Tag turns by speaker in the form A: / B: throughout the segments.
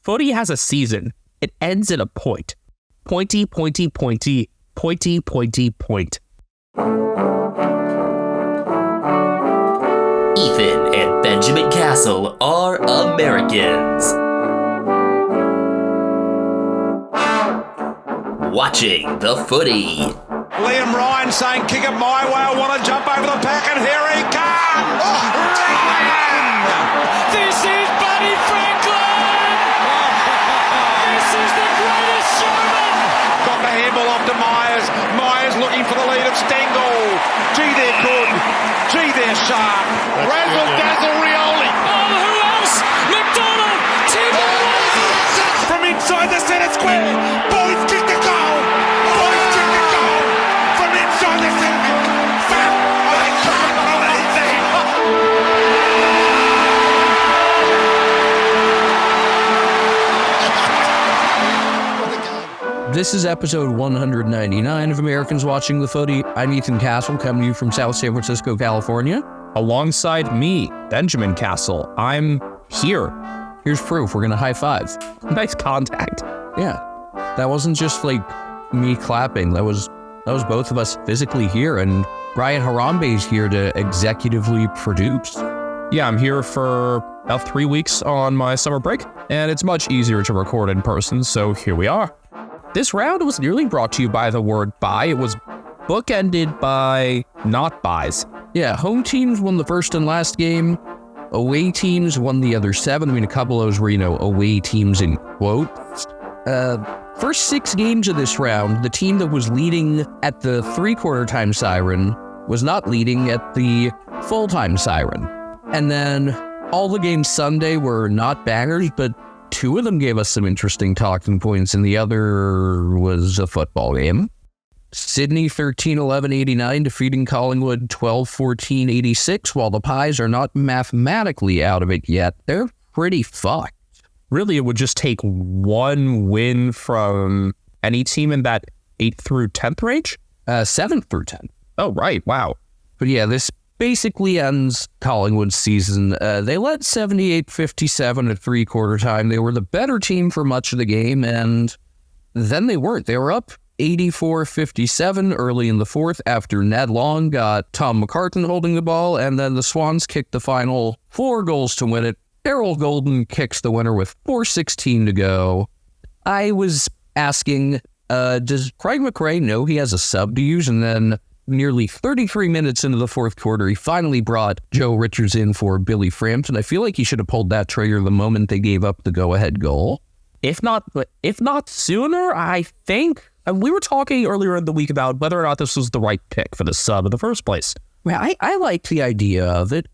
A: Footy has a season. It ends in a point. Pointy, pointy, pointy, pointy, pointy, point.
B: Ethan and Benjamin Castle are Americans. Watching the footy.
C: Liam Ryan saying, kick it my way, I want to jump over the pack, and here he comes! Ryan!
D: This is Buddy Franklin! This is the greatest showman!
C: Got the handball off to Myers. Myers looking for the lead of Stengel. Gee, they're good. Gee, they're sharp. Razzle dazzle Rioli.
D: Oh, who else? McDonald!
C: From inside the centre square. Boys kick the goal. Boys kick the goal. From inside the centre. I can't believe that.
E: This is episode 199 of Americans Watching the Footy. I'm Ethan Castle, coming to you from South San Francisco, California.
A: Alongside me, Benjamin Castle. I'm here.
E: Here's proof. We're going to high five.
A: Nice contact.
E: Yeah. That wasn't just like me clapping. That was both of us physically here. And Brian Harambe's here to executively produce.
A: Yeah, I'm here for about 3 weeks on my summer break, and it's much easier to record in person, so here we are. This round was nearly brought to you by the word bye. It was bookended by not buys.
E: Yeah, home teams won the first and last game. Away teams won the other 7. I mean, a couple of those were, away teams in quotes. First 6 games of this round, the team that was leading at the 3/4 time siren was not leading at the full-time siren. And then all the games Sunday were not bangers, but 2 of them gave us some interesting talking points, and the other was a football game. Sydney 13-11-89 defeating Collingwood 12-14-86. While the Pies are not mathematically out of it yet, they're pretty fucked.
A: Really, it would just take one win from any team in that 8th through 10th range?
E: 7th through 10th.
A: Oh, right. Wow.
E: But yeah, this basically ends Collingwood's season. They led 78-57 at 3/4 time. They were the better team for much of the game, and then they weren't. They were up 84-57 early in the 4th after Ned Long got Tom McCartan holding the ball, and then the Swans kicked the final 4 goals to win it. Errol Golden kicks the winner with 4:16 to go. I was asking, does Craig McRae know he has a sub to use? And then nearly 33 minutes into the 4th quarter, he finally brought Joe Richards in for Billy Frampton. I feel like he should have pulled that trigger the moment they gave up the go-ahead goal.
A: If not sooner, I think. We were talking earlier in the week about whether or not this was the right pick for the sub in the first place.
E: Well, I like the idea of it.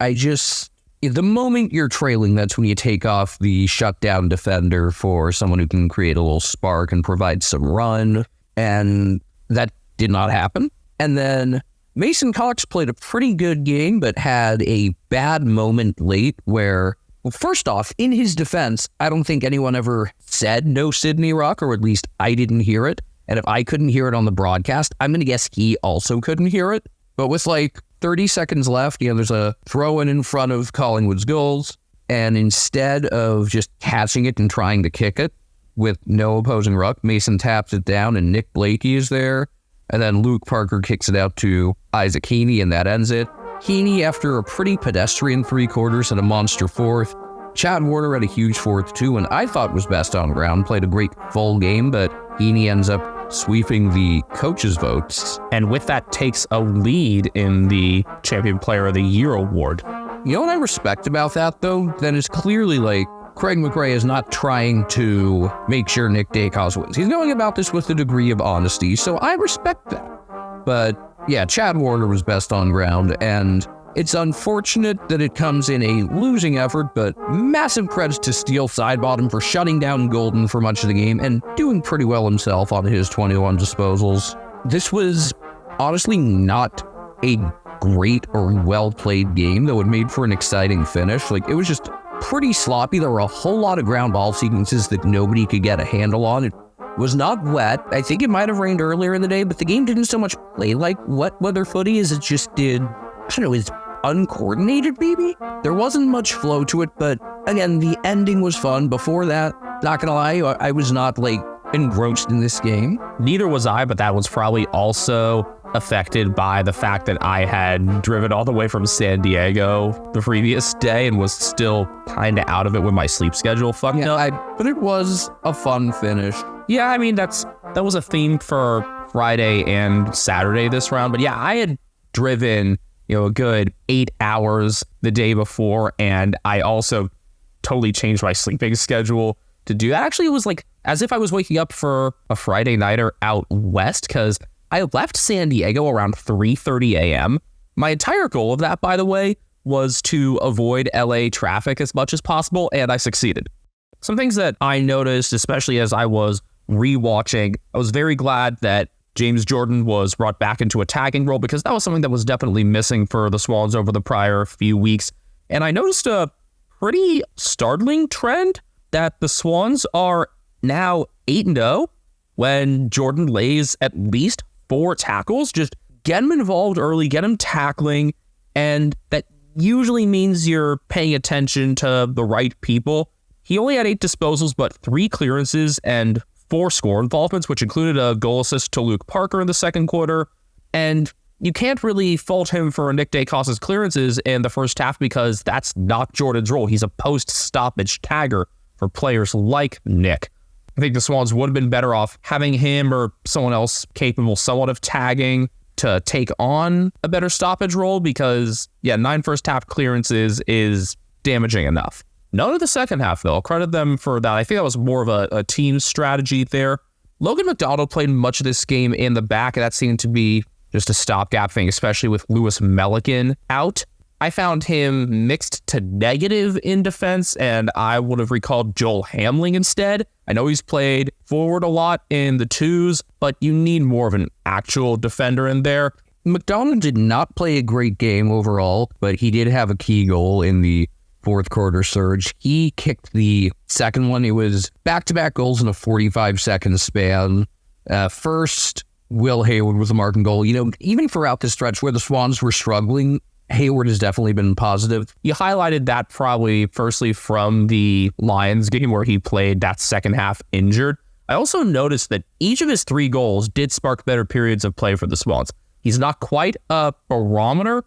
E: The moment you're trailing, that's when you take off the shutdown defender for someone who can create a little spark and provide some run. And that did not happen. And then Mason Cox played a pretty good game, but had a bad moment late where, well, first off, in his defense, I don't think anyone ever said no Sydney Rock, or at least I didn't hear it. And if I couldn't hear it on the broadcast, I'm going to guess he also couldn't hear it. But with 30 seconds left, there's a throw in front of Collingwood's goals. And instead of just catching it and trying to kick it with no opposing ruck, Mason taps it down and Nick Blakey is there. And then Luke Parker kicks it out to Isaac Heaney, and that ends it. Heaney, after a pretty pedestrian 3/4, had a monster 4th. Chad Warner had a huge 4th too, and I thought was best on ground. Played a great full game, but Heaney ends up sweeping the coaches' votes.
A: And with that takes a lead in the Champion Player of the Year award.
E: You know what I respect about that, though? That is clearly Craig McRae is not trying to make sure Nick Dacos wins. He's going about this with a degree of honesty, so I respect that. But yeah, Chad Warner was best on ground, and it's unfortunate that it comes in a losing effort, but massive credits to Steele Sidebottom for shutting down Golden for much of the game and doing pretty well himself on his 21 disposals. This was honestly not a great or well-played game, though it made for an exciting finish. It was just pretty sloppy. There were a whole lot of ground ball sequences that nobody could get a handle on. It was not wet. I think it might have rained earlier in the day, but the game didn't so much play like wet weather footy as it just did, it's uncoordinated maybe? There wasn't much flow to it, but again, the ending was fun. Before that, Not gonna lie, I was not like engrossed in this game.
A: Neither was I, but that was probably also affected by the fact that I had driven all the way from San Diego the previous day and was still kind of out of it with my sleep schedule fucked up.
E: But it was a fun finish.
A: Yeah, I mean, that was a theme for Friday and Saturday this round. But yeah, I had driven, a good 8 hours the day before, and I also totally changed my sleeping schedule to do that. Actually, it was like as if I was waking up for a Friday nighter out west, because I left San Diego around 3:30 a.m. My entire goal of that, by the way, was to avoid LA traffic as much as possible, and I succeeded. Some things that I noticed, especially as I was rewatching, I was very glad that James Jordan was brought back into a tagging role, because that was something that was definitely missing for the Swans over the prior few weeks. And I noticed a pretty startling trend that the Swans are now 8-0 when Jordan lays at least 4 tackles. Just get him involved early, get him tackling, and that usually means you're paying attention to the right people. He only had 8 disposals, but 3 clearances and 4 score involvements, which included a goal assist to Luke Parker in the second quarter. And you can't really fault him for Nick Dacos's clearances in the first half, because that's not Jordan's role. He's a post-stoppage tagger for players like Nick. I think the Swans would have been better off having him or someone else capable somewhat of tagging to take on a better stoppage role, because, 9 first half clearances is damaging enough. None of the second half, though. I'll credit them for that. I think that was more of a team strategy there. Logan McDonald played much of this game in the back, and that seemed to be just a stopgap thing, especially with Lewis Melican out. I found him mixed to negative in defense, and I would have recalled Joel Hamling instead. I know he's played forward a lot in the twos, but you need more of an actual defender in there.
E: McDonald did not play a great game overall, but he did have a key goal in the fourth quarter surge. He kicked the second one. It was back-to-back goals in a 45-second span. First, Will Hayward was a marking goal. Even throughout this stretch where the Swans were struggling, Hayward has definitely been positive.
A: You highlighted that probably firstly from the Lions game where he played that second half injured. I also noticed that each of his 3 goals did spark better periods of play for the Swans. He's not quite a barometer,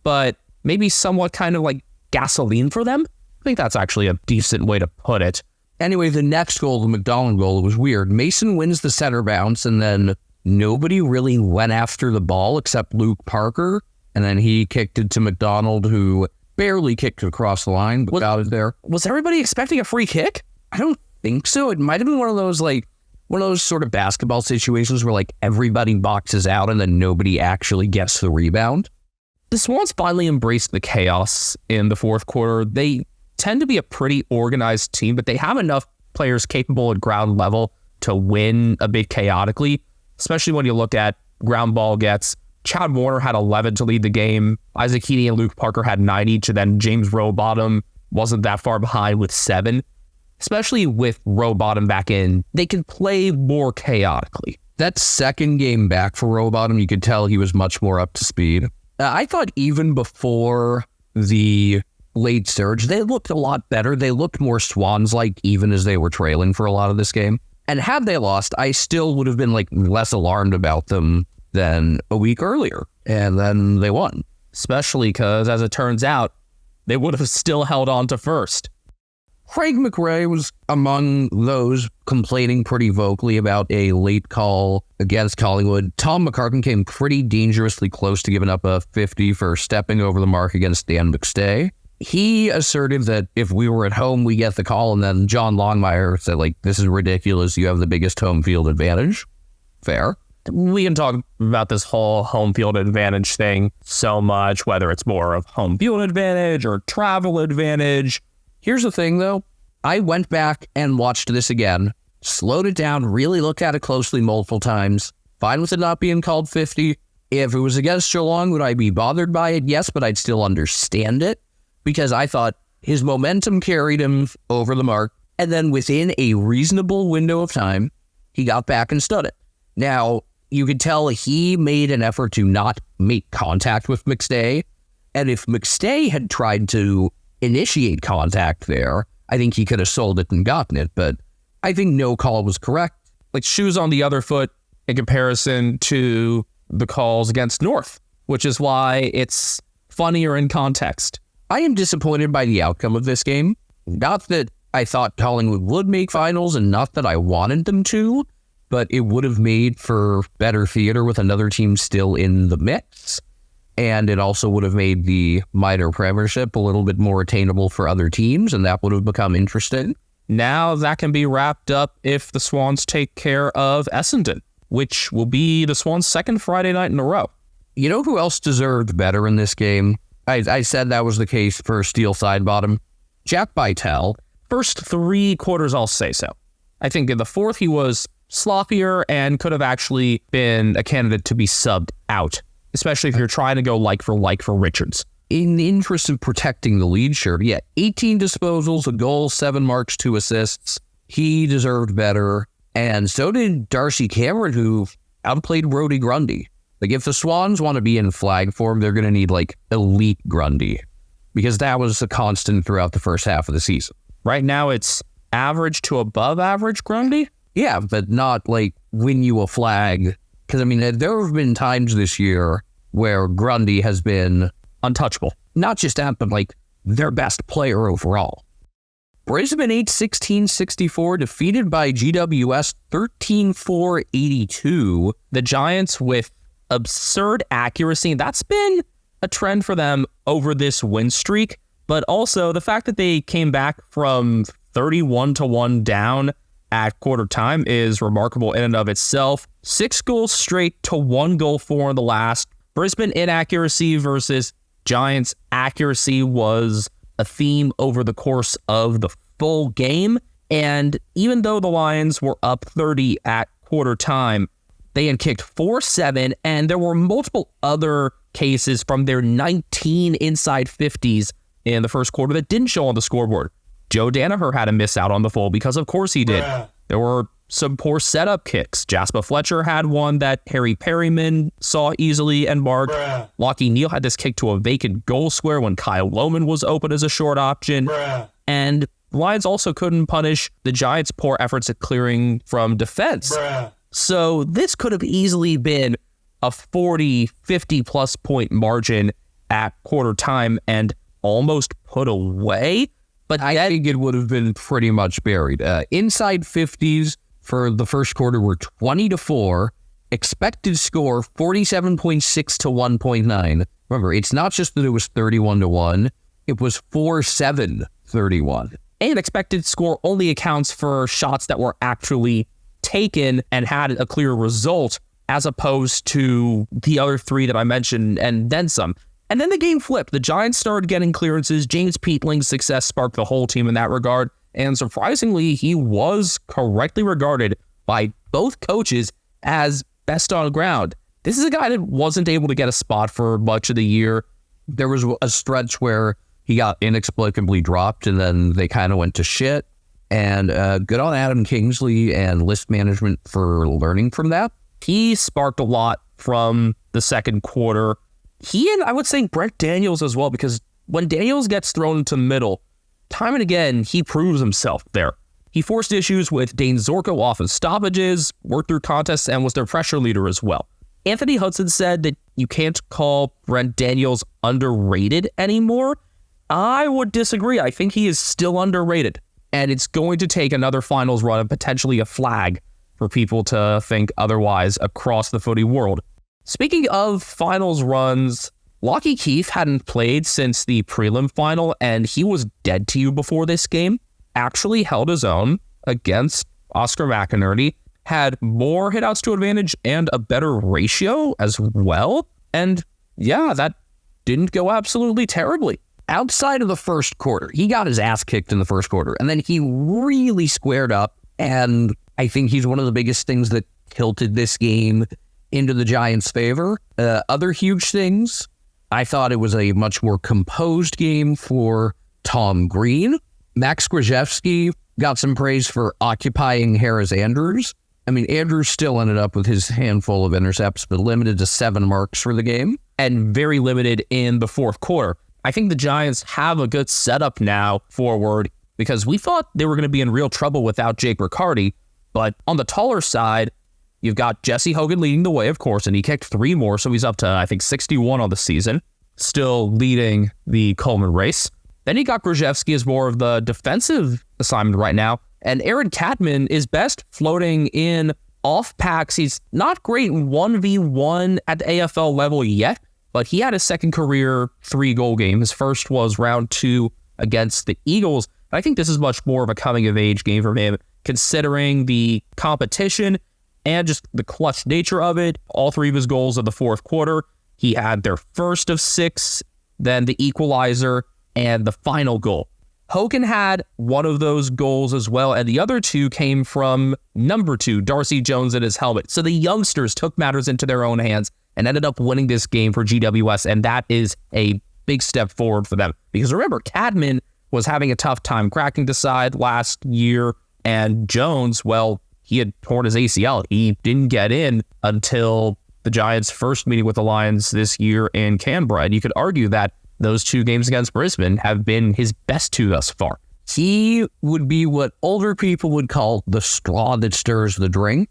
A: but maybe somewhat kind of like gasoline for them. I think that's actually a decent way to put it.
E: Anyway, the next goal, the McDonald goal, it was weird. Mason wins the center bounce, and then nobody really went after the ball except Luke Parker. And then he kicked it to McDonald, who barely kicked it across the line, but got it there.
A: Was everybody expecting a free kick?
E: I don't think so. It might have been one of those sort of basketball situations where everybody boxes out and then nobody actually gets the rebound.
A: The Swans finally embraced the chaos in the fourth quarter. They tend to be a pretty organized team, but they have enough players capable at ground level to win a bit chaotically, especially when you look at ground ball gets. Chad Warner had 11 to lead the game. Isaac Heaney and Luke Parker had 9 each, and then James Rowbottom wasn't that far behind with 7. Especially with Rowbottom back in, they can play more chaotically.
E: That second game back for Rowbottom, you could tell he was much more up to speed. I thought even before the late surge, they looked a lot better. They looked more Swans-like even as they were trailing for a lot of this game. And had they lost, I still would have been less alarmed about them than a week earlier. And then they won.
A: Especially because, as it turns out, they would have still held on to first.
E: Craig McRae was among those complaining pretty vocally about a late call against Collingwood. Tom McCartan came pretty dangerously close to giving up a 50 for stepping over the mark against Dan McStay. He asserted that if we were at home, we get the call, and then John Longmire said, this is ridiculous. You have the biggest home field advantage. Fair.
A: We can talk about this whole home field advantage thing so much, whether it's more of home field advantage or travel advantage.
E: Here's the thing, though. I went back and watched this again, slowed it down, really looked at it closely multiple times. Fine with it not being called 50. If it was against Geelong, would I be bothered by it? Yes, but I'd still understand it because I thought his momentum carried him over the mark. And then within a reasonable window of time, he got back and stood it. Now, you could tell he made an effort to not make contact with McStay. And if McStay had tried to initiate contact there, I think he could have sold it and gotten it. But I think no call was correct.
A: Like shoes on the other foot in comparison to the calls against North, which is why it's funnier in context.
E: I am disappointed by the outcome of this game. Not that I thought Collingwood would make finals and not that I wanted them to, but it would have made for better theater with another team still in the mix. And it also would have made the minor premiership a little bit more attainable for other teams, and that would have become interesting.
A: Now that can be wrapped up if the Swans take care of Essendon, which will be the Swans' second Friday night in a row.
E: You know who else deserved better in this game? I said that was the case for Steel Sidebottom. Jack Bytel.
A: First 3 quarters, I'll say so. I think in the fourth, he was sloppier and could have actually been a candidate to be subbed out, especially if you're trying to go like for Richards.
E: In the interest of protecting the lead shirt, 18 disposals, a goal, 7 marks, 2 assists. He deserved better. And so did Darcy Cameron, who outplayed Rhodey Grundy. Like, if the Swans want to be in flag form, they're going to need, like, elite Grundy. Because that was a constant throughout the first half of the season.
A: Right now, it's average to above average Grundy?
E: Yeah, but not, like, win you a flag. Because, I mean, there have been times this year where Grundy has been
A: untouchable.
E: Not just that, but, like, their best player overall. Brisbane 8-16-64, defeated by GWS 13-4-82.
A: The Giants with absurd accuracy. That's been a trend for them over this win streak, but also the fact that they came back from 31-1 down at quarter time is remarkable in and of itself. 6 goals straight to 1 goal for in the last. Brisbane inaccuracy versus Giants accuracy was a theme over the course of the full game, and even though the Lions were up 30 at quarter time, they had kicked 4-7, and there were multiple other cases from their 19 inside 50s in the first quarter that didn't show on the scoreboard. Joe Danaher had to miss out on the full because, of course, he did. There were some poor setup kicks. Jasper Fletcher had one that Harry Perryman saw easily and marked. Lachie Neal had this kick to a vacant goal square when Kyle Lohman was open as a short option. And the Lions also couldn't punish the Giants' poor efforts at clearing from defense. So this could have easily been a 40, 50-plus point margin at quarter time and almost put away.
E: But I think it would have been pretty much buried. Inside 50s for the first quarter were 20-4. Expected score 47.6 to 1.9. Remember, it's not just that it was 31-1. It was 4-7-31.
A: And expected score only accounts for shots that were actually taken and had a clear result, as opposed to the other 3 that I mentioned and then some. And then the game flipped. The Giants started getting clearances. James Peatling's success sparked the whole team in that regard. And surprisingly, he was correctly regarded by both coaches as best on ground. This is a guy that wasn't able to get a spot for much of the year. There was a stretch where he got inexplicably dropped, and then they kind of went to shit. And good on Adam Kingsley and list management for learning from that. He sparked a lot from the second quarter. He and I would say Brent Daniels as well, because when Daniels gets thrown into the middle, time and again, he proves himself there. He forced issues with Dane Zorko off of stoppages, worked through contests, and was their pressure leader as well. Anthony Hudson said that you can't call Brent Daniels underrated anymore. I would disagree. I think he is still underrated, and it's going to take another finals run and potentially a flag for people to think otherwise across the footy world. Speaking of finals runs, Lachie Keefe hadn't played since the prelim final, and he was dead to you before this game. Actually held his own against Oscar McInerney, had more hitouts to advantage and a better ratio as well. And yeah, that didn't go absolutely terribly.
E: Outside of the first quarter, he got his ass kicked in the first quarter, and then he really squared up, and I think he's one of the biggest things that tilted this game into the Giants' favor. Other huge things, I thought it was a much more composed game for Tom Green. Max Krzyzewski got some praise for occupying Harris Andrews. I mean, Andrews still ended up with his handful of intercepts, but limited to 7 marks for the game.
A: And very limited in the fourth quarter. I think the Giants have a good setup now forward, because we thought they were going to be in real trouble without Jake Riccardi. But on the taller side, you've got Jesse Hogan leading the way, of course, and he kicked 3 more, so he's up to, I think, 61 on the season, still leading the Coleman race. Then you got Grzeski as more of the defensive assignment right now, and Aaron Catman is best floating in off packs. He's not great in 1v1 at the AFL level yet, but he had his second career 3-goal game. His first was round 2 against the Eagles. I think this is much more of a coming-of-age game for him, considering the competition and just the clutch nature of it. All 3 of his goals of the fourth quarter, he had their first of 6, then the equalizer, and the final goal. Hogan had one of those goals as well, and the other 2 came from number 2, Darcy Jones in his helmet. So the youngsters took matters into their own hands and ended up winning this game for GWS, and that is a big step forward for them. Because remember, Cadman was having a tough time cracking the side last year, and Jones, well, he had torn his ACL. He didn't get in until the Giants' first meeting with the Lions this year in Canberra, and you could argue that those 2 games against Brisbane have been his best 2 thus far.
E: He would be what older people would call the straw that stirs the drink.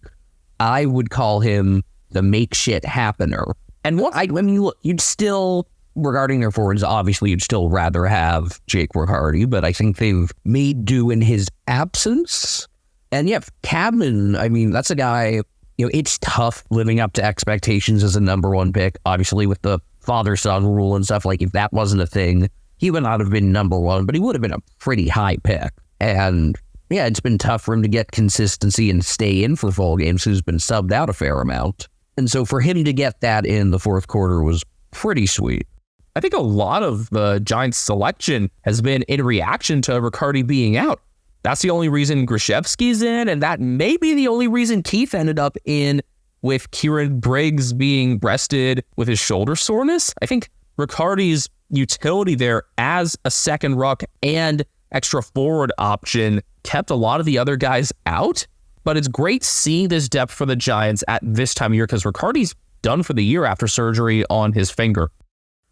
E: I would call him the make shit happener. And what I mean, look, you'd still, regarding their forwards, obviously you'd still rather have Jake Riccardi, but I think they've made do in his absence. And yeah, Cadman, I mean, that's a guy, it's tough living up to expectations as a number 1 pick, obviously with the father-son rule and stuff. Like, if that wasn't a thing, he would not have been number 1, but he would have been a pretty high pick. And yeah, it's been tough for him to get consistency and stay in for full games. He's been subbed out a fair amount. And so for him to get that in the fourth quarter was pretty sweet.
A: I think a lot of the Giants' selection has been in reaction to Riccardi being out. That's the only reason Grzeski's in, and that may be the only reason Keith ended up in with Kieran Briggs being rested with his shoulder soreness. I think Riccardi's utility there as a second ruck and extra forward option kept a lot of the other guys out. But it's great seeing this depth for the Giants at this time of year because Riccardi's done for the year after surgery on his finger.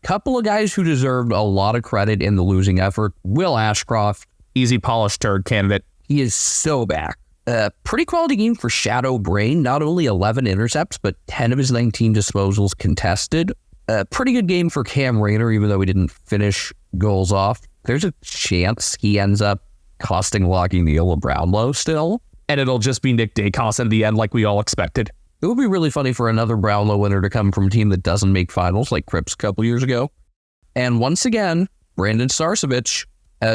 E: Couple of guys who deserved a lot of credit in the losing effort. Will Ashcroft,
A: easy polished turd candidate.
E: He is so back. Pretty quality game for Shadow Brain. Not only 11 intercepts, but 10 of his 19 disposals contested. Pretty good game for Cam Rayner, even though he didn't finish goals off. There's a chance he ends up costing Lockie Neal a Brownlow still.
A: And it'll just be Nick Dacos in the end like we all expected.
E: It would be really funny for another Brownlow winner to come from a team that doesn't make finals like Cripps a couple years ago. And once again, Brandon Starcevic,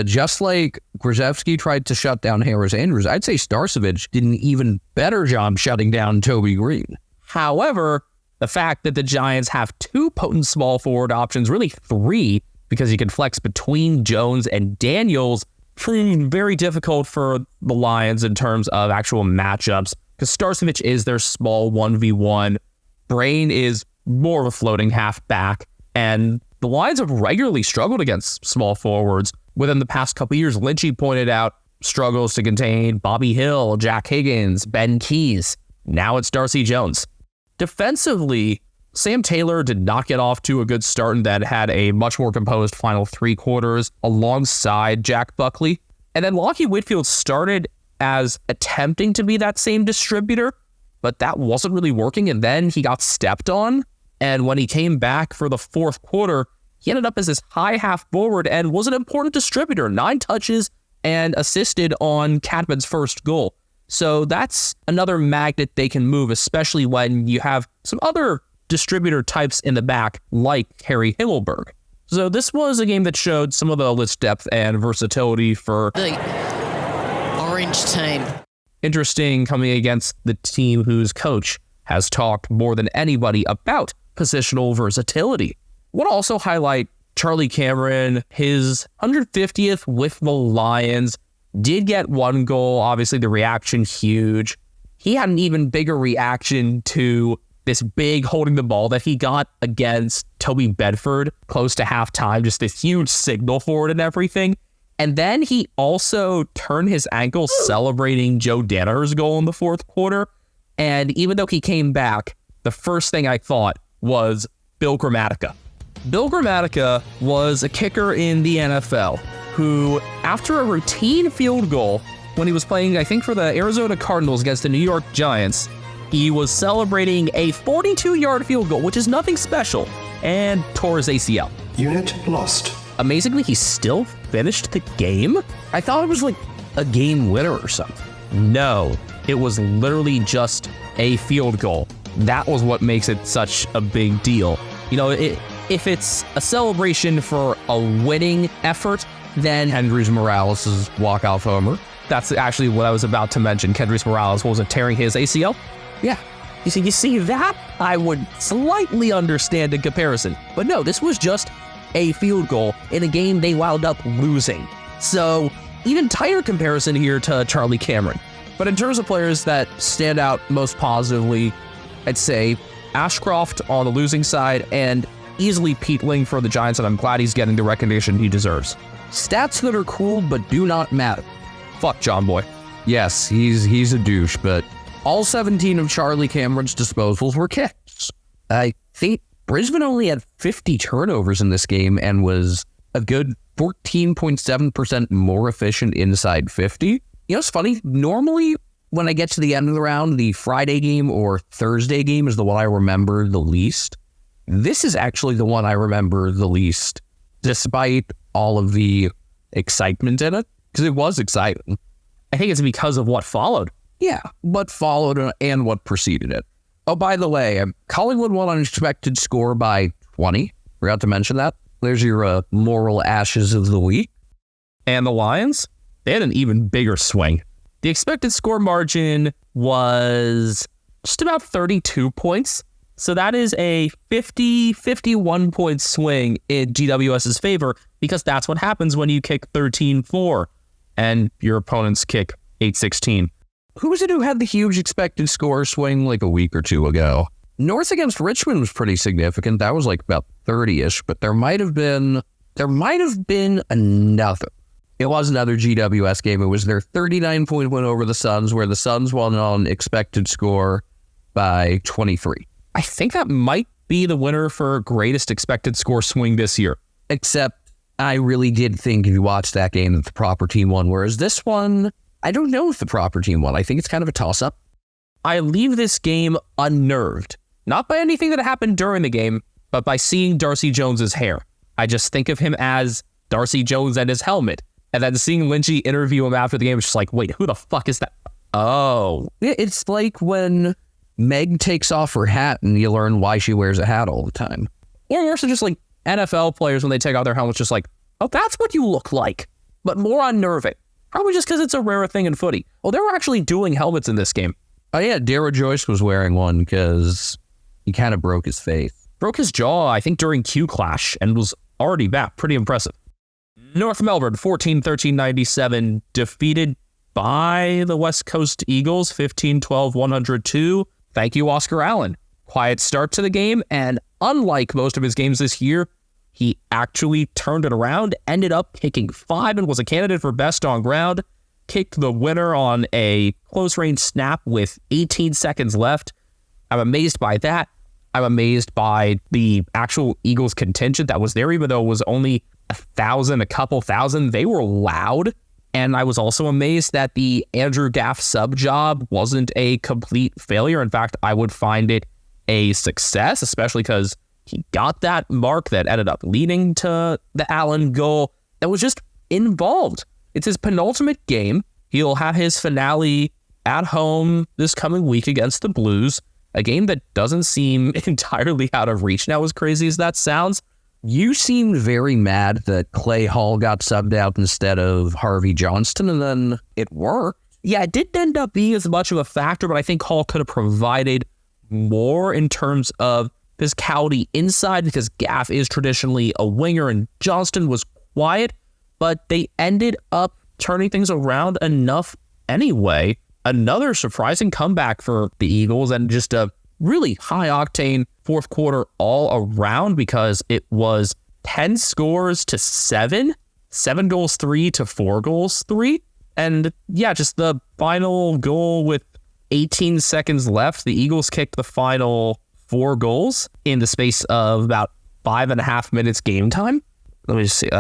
E: just like Grzeski tried to shut down Harris Andrews, I'd say Starcevic did an even better job shutting down Toby Green.
A: However, the fact that the Giants have 2 potent small forward options, really 3, because you can flex between Jones and Daniels, very difficult for the Lions in terms of actual matchups, because Starcevic is their small 1v1. Brain is more of a floating halfback, and the Lions have regularly struggled against small forwards. Within the past couple years, Lynchy pointed out struggles to contain Bobby Hill, Jack Higgins, Ben Keys. Now it's Darcy Jones. Defensively, Sam Taylor did not get off to a good start and then had a much more composed final 3 quarters alongside Jack Buckley. And then Lockie Whitfield started as attempting to be that same distributor, but that wasn't really working. And then he got stepped on. And when he came back for the fourth quarter, he ended up as this high half forward and was an important distributor. 9 touches and assisted on Cadman's first goal. So that's another magnet they can move, especially when you have some other distributor types in the back, like Harry Himmelberg. So this was a game that showed some of the list depth and versatility for
F: the orange team.
A: Interesting coming against the team whose coach has talked more than anybody about positional versatility. I want to also highlight Charlie Cameron, his 150th with the Lions, did get 1 goal. Obviously, the reaction huge. He had an even bigger reaction to this big holding the ball that he got against Toby Bedford close to halftime, just this huge signal for it and everything. And then he also turned his ankle celebrating Joe Danaher's goal in the fourth quarter. And even though he came back, the first thing I thought was Bill Gramatica. Bill Gramatica was a kicker in the NFL who, after a routine field goal, when he was playing, I think, for the Arizona Cardinals against the New York Giants, he was celebrating a 42-yard field goal, which is nothing special, and tore his ACL.
G: Unit lost.
A: Amazingly, he still finished the game? I thought it was like a game winner or something. No, it was literally just a field goal. That was what makes it such a big deal. You know, if it's a celebration for a winning effort, then Kendrys Morales' walk-off homer. That's actually what I was about to mention. Kendrys Morales wasn't tearing his ACL. Yeah. You see that? I would slightly understand in comparison. But no, this was just a field goal in a game they wound up losing. So, even tighter comparison here to Charlie Cameron. But in terms of players that stand out most positively, I'd say Ashcroft on the losing side and easily Pete Ling for the Giants, and I'm glad he's getting the recognition he deserves. Stats that are cool but do not matter. Fuck John Boy.
E: Yes, he's a douche, but all 17 of Charlie Cameron's disposals were kicks. I think Brisbane only had 50 turnovers in this game and was a good 14.7% more efficient inside 50. You know, it's funny. Normally, when I get to the end of the round, the Friday game or Thursday game is the one I remember the least. This is actually the one I remember the least, despite all of the excitement in it, because it was exciting.
A: I think it's because of what followed.
E: Yeah, what followed and what preceded it. Oh, by the way, Collingwood won on expected score by 20. Forgot to mention that. There's your moral ashes of the week.
A: And the Lions, they had an even bigger swing. The expected score margin was just about 32 points. So that is a 51 point swing in GWS's favor, because that's what happens when you kick 13-4 and your opponents kick 8-16.
E: Who was it who had the huge expected score swing like a week or two ago? North against Richmond was pretty significant. That was like about 30-ish, but there might have been another. It was another GWS game. It was their 39-point win over the Suns, where the Suns won on expected score by 23.
A: I think that might be the winner for greatest expected score swing this year.
E: Except I really did think if you watched that game that the proper team won, whereas this one, I don't know if the proper team won. I think it's kind of a toss-up.
A: I leave this game unnerved, not by anything that happened during the game, but by seeing Darcy Jones's hair. I just think of him as Darcy Jones and his helmet. And then seeing Lynchy interview him after the game, it's just like, wait, who the fuck is that? Oh.
E: It's like when Meg takes off her hat and you learn why she wears a hat all the time.
A: Or also just like NFL players when they take out their helmets, just like, oh, that's what you look like. But more unnerving. Probably just because it's a rare thing in footy. Oh, they were actually doing helmets in this game.
E: Oh yeah, Dara Joyce was wearing one because he kind of broke his face.
A: Broke his jaw, I think, during Q Clash and was already back. Pretty impressive. North Melbourne, 14-13-97, defeated by the West Coast Eagles, 15-12-102. Thank you, Oscar Allen. Quiet start to the game, and unlike most of his games this year, he actually turned it around, ended up kicking 5 and was a candidate for best on ground, kicked the winner on a close-range snap with 18 seconds left. I'm amazed by that. I'm amazed by the actual Eagles contingent that was there, even though it was only a couple thousand. They were loud. And I was also amazed that the Andrew Gaff sub job wasn't a complete failure. In fact, I would find it a success, especially because he got that mark that ended up leading to the Allen goal that was just involved. It's his penultimate game. He'll have his finale at home this coming week against the Blues, a game that doesn't seem entirely out of reach now, as crazy as that sounds.
E: You seemed very mad that Clay Hall got subbed out instead of Harvey Johnston, and then it worked.
A: Yeah, it didn't end up being as much of a factor, but I think Hall could have provided more in terms of physicality inside, because Gaff is traditionally a winger and Johnston was quiet, but they ended up turning things around enough anyway. Another surprising comeback for the Eagles, and just a really high-octane fourth quarter all around, because it was 10 scores to 7 goals 3 to 4 goals 3. And yeah, just the final goal with 18 seconds left, the Eagles kicked the final 4 goals in the space of about 5.5 minutes game time. Let me just see.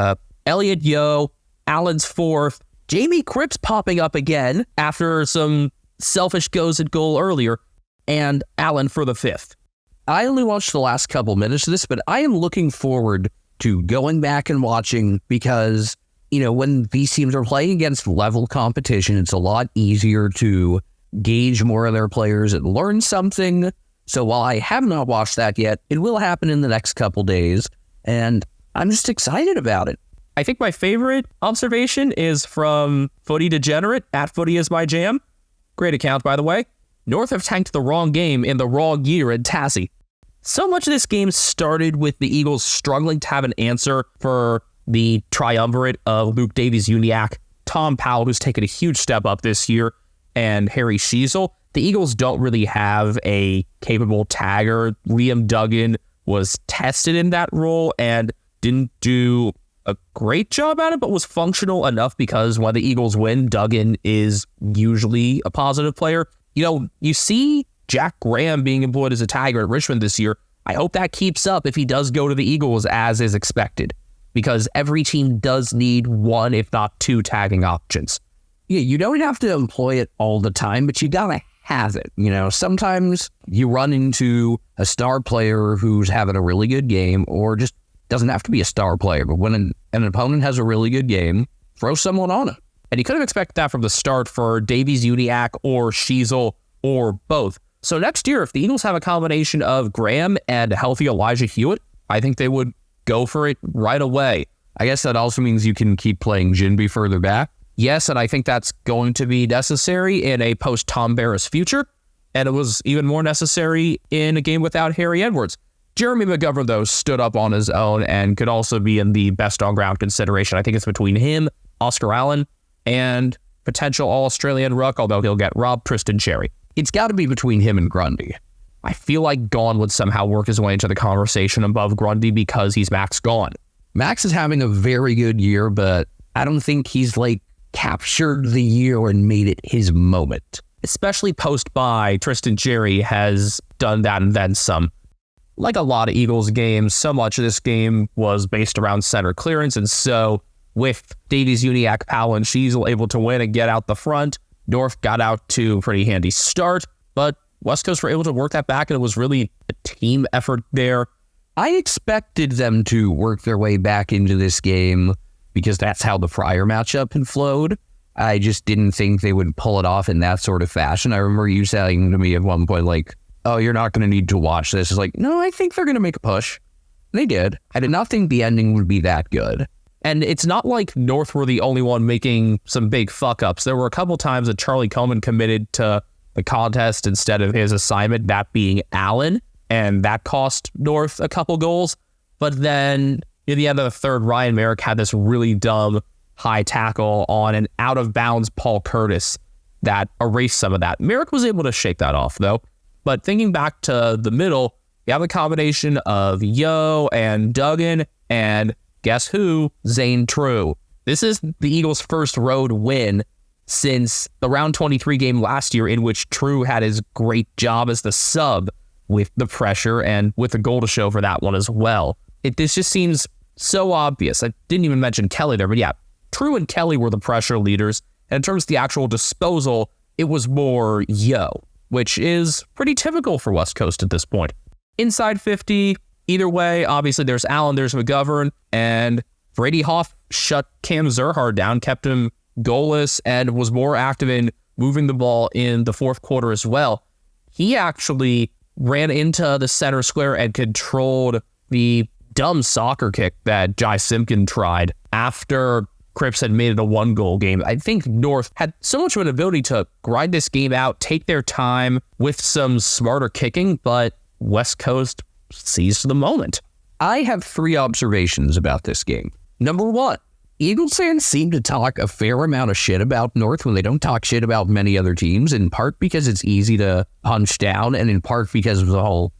A: Elliot Yeo, Allen's fourth. Jamie Cripps popping up again after some selfish goes at goal earlier, and Allen for the fifth.
E: I only watched the last couple minutes of this, but I am looking forward to going back and watching because, when these teams are playing against level competition, it's a lot easier to gauge more of their players and learn something. So while I have not watched that yet, it will happen in the next couple days, and I'm just excited about it.
A: I think my favorite observation is from Footy Degenerate, at Footy is my jam. Great account, by the way. North have tanked the wrong game in the wrong year at Tassie. So much of this game started with the Eagles struggling to have an answer for the triumvirate of Luke Davies-Uniacke, Tom Powell, who's taken a huge step up this year, and Harry Sheasel. The Eagles don't really have a capable tagger. Liam Duggan was tested in that role and didn't do a great job at it, but was functional enough because when the Eagles win, Duggan is usually a positive player. You see Jack Graham being employed as a tagger at Richmond this year. I hope that keeps up if he does go to the Eagles as is expected, because every team does need one, if not two, tagging options.
E: Yeah, you don't have to employ it all the time, but you gotta have it. Sometimes you run into a star player who's having a really good game, or just doesn't have to be a star player, but when an opponent has a really good game, throw someone on it.
A: And you could have expected that from the start for Davies-Uniacke or Sheasel or both. So next year, if the Eagles have a combination of Graham and healthy Elijah Hewitt, I think they would go for it right away.
E: I guess that also means you can keep playing Jinby further back.
A: Yes, and I think that's going to be necessary in a post-Tom Barras future, and it was even more necessary in a game without Harry Edwards. Jeremy McGovern, though, stood up on his own and could also be in the best on-ground consideration. I think it's between him, Oscar Allen, and potential All-Australian ruck, although he'll get robbed, Tristan Cherry.
E: It's got to be between him and Grundy.
A: I feel like Gawn would somehow work his way into the conversation above Grundy because he's Max Gawn.
E: Max is having a very good year, but I don't think he's captured the year and made it his moment.
A: Especially post-bye, Tristan Cherry has done that and then some. Like a lot of Eagles games, so much of this game was based around center clearance, and so with Davies-Uniacke, Powell, and Sheasel able to win and get out the front, North got out to a pretty handy start, but West Coast were able to work that back, and it was really a team effort there.
E: I expected them to work their way back into this game because that's how the Fryer matchup had flowed. I just didn't think they would pull it off in that sort of fashion. I remember you saying to me at one point, oh, you're not going to need to watch this. It's no, I think they're going to make a push. They did. I did not think the ending would be that good.
A: And it's not like North were the only one making some big fuck-ups. There were a couple times that Charlie Coleman committed to the contest instead of his assignment, that being Allen, and that cost North a couple goals. But then, near the end of the third, Ryan Merrick had this really dumb high tackle on an out-of-bounds Paul Curtis that erased some of that. Merrick was able to shake that off, though. But thinking back to the middle, you have a combination of Yo and Duggan, and guess who? Zane True. This is the Eagles' first road win since the round 23 game last year, in which True had his great job as the sub with the pressure and with a goal to show for that one as well. This just seems so obvious. I didn't even mention Kelly there, but yeah, True and Kelly were the pressure leaders. And in terms of the actual disposal, it was more Yo, which is pretty typical for West Coast at this point. Inside 50, either way, obviously there's Allen, there's McGovern, and Brady Hoff shut Cam Zerhard down, kept him goalless, and was more active in moving the ball in the fourth quarter as well. He actually ran into the center square and controlled the dumb soccer kick that Jai Simpkin tried after Cripps had made it a one-goal game. I think North had so much of an ability to grind this game out, take their time with some smarter kicking, but West Coast seized the moment.
E: I have 3 observations about this game. Number 1, Eagles fans seem to talk a fair amount of shit about North when they don't talk shit about many other teams, in part because it's easy to punch down, and in part because of the whole,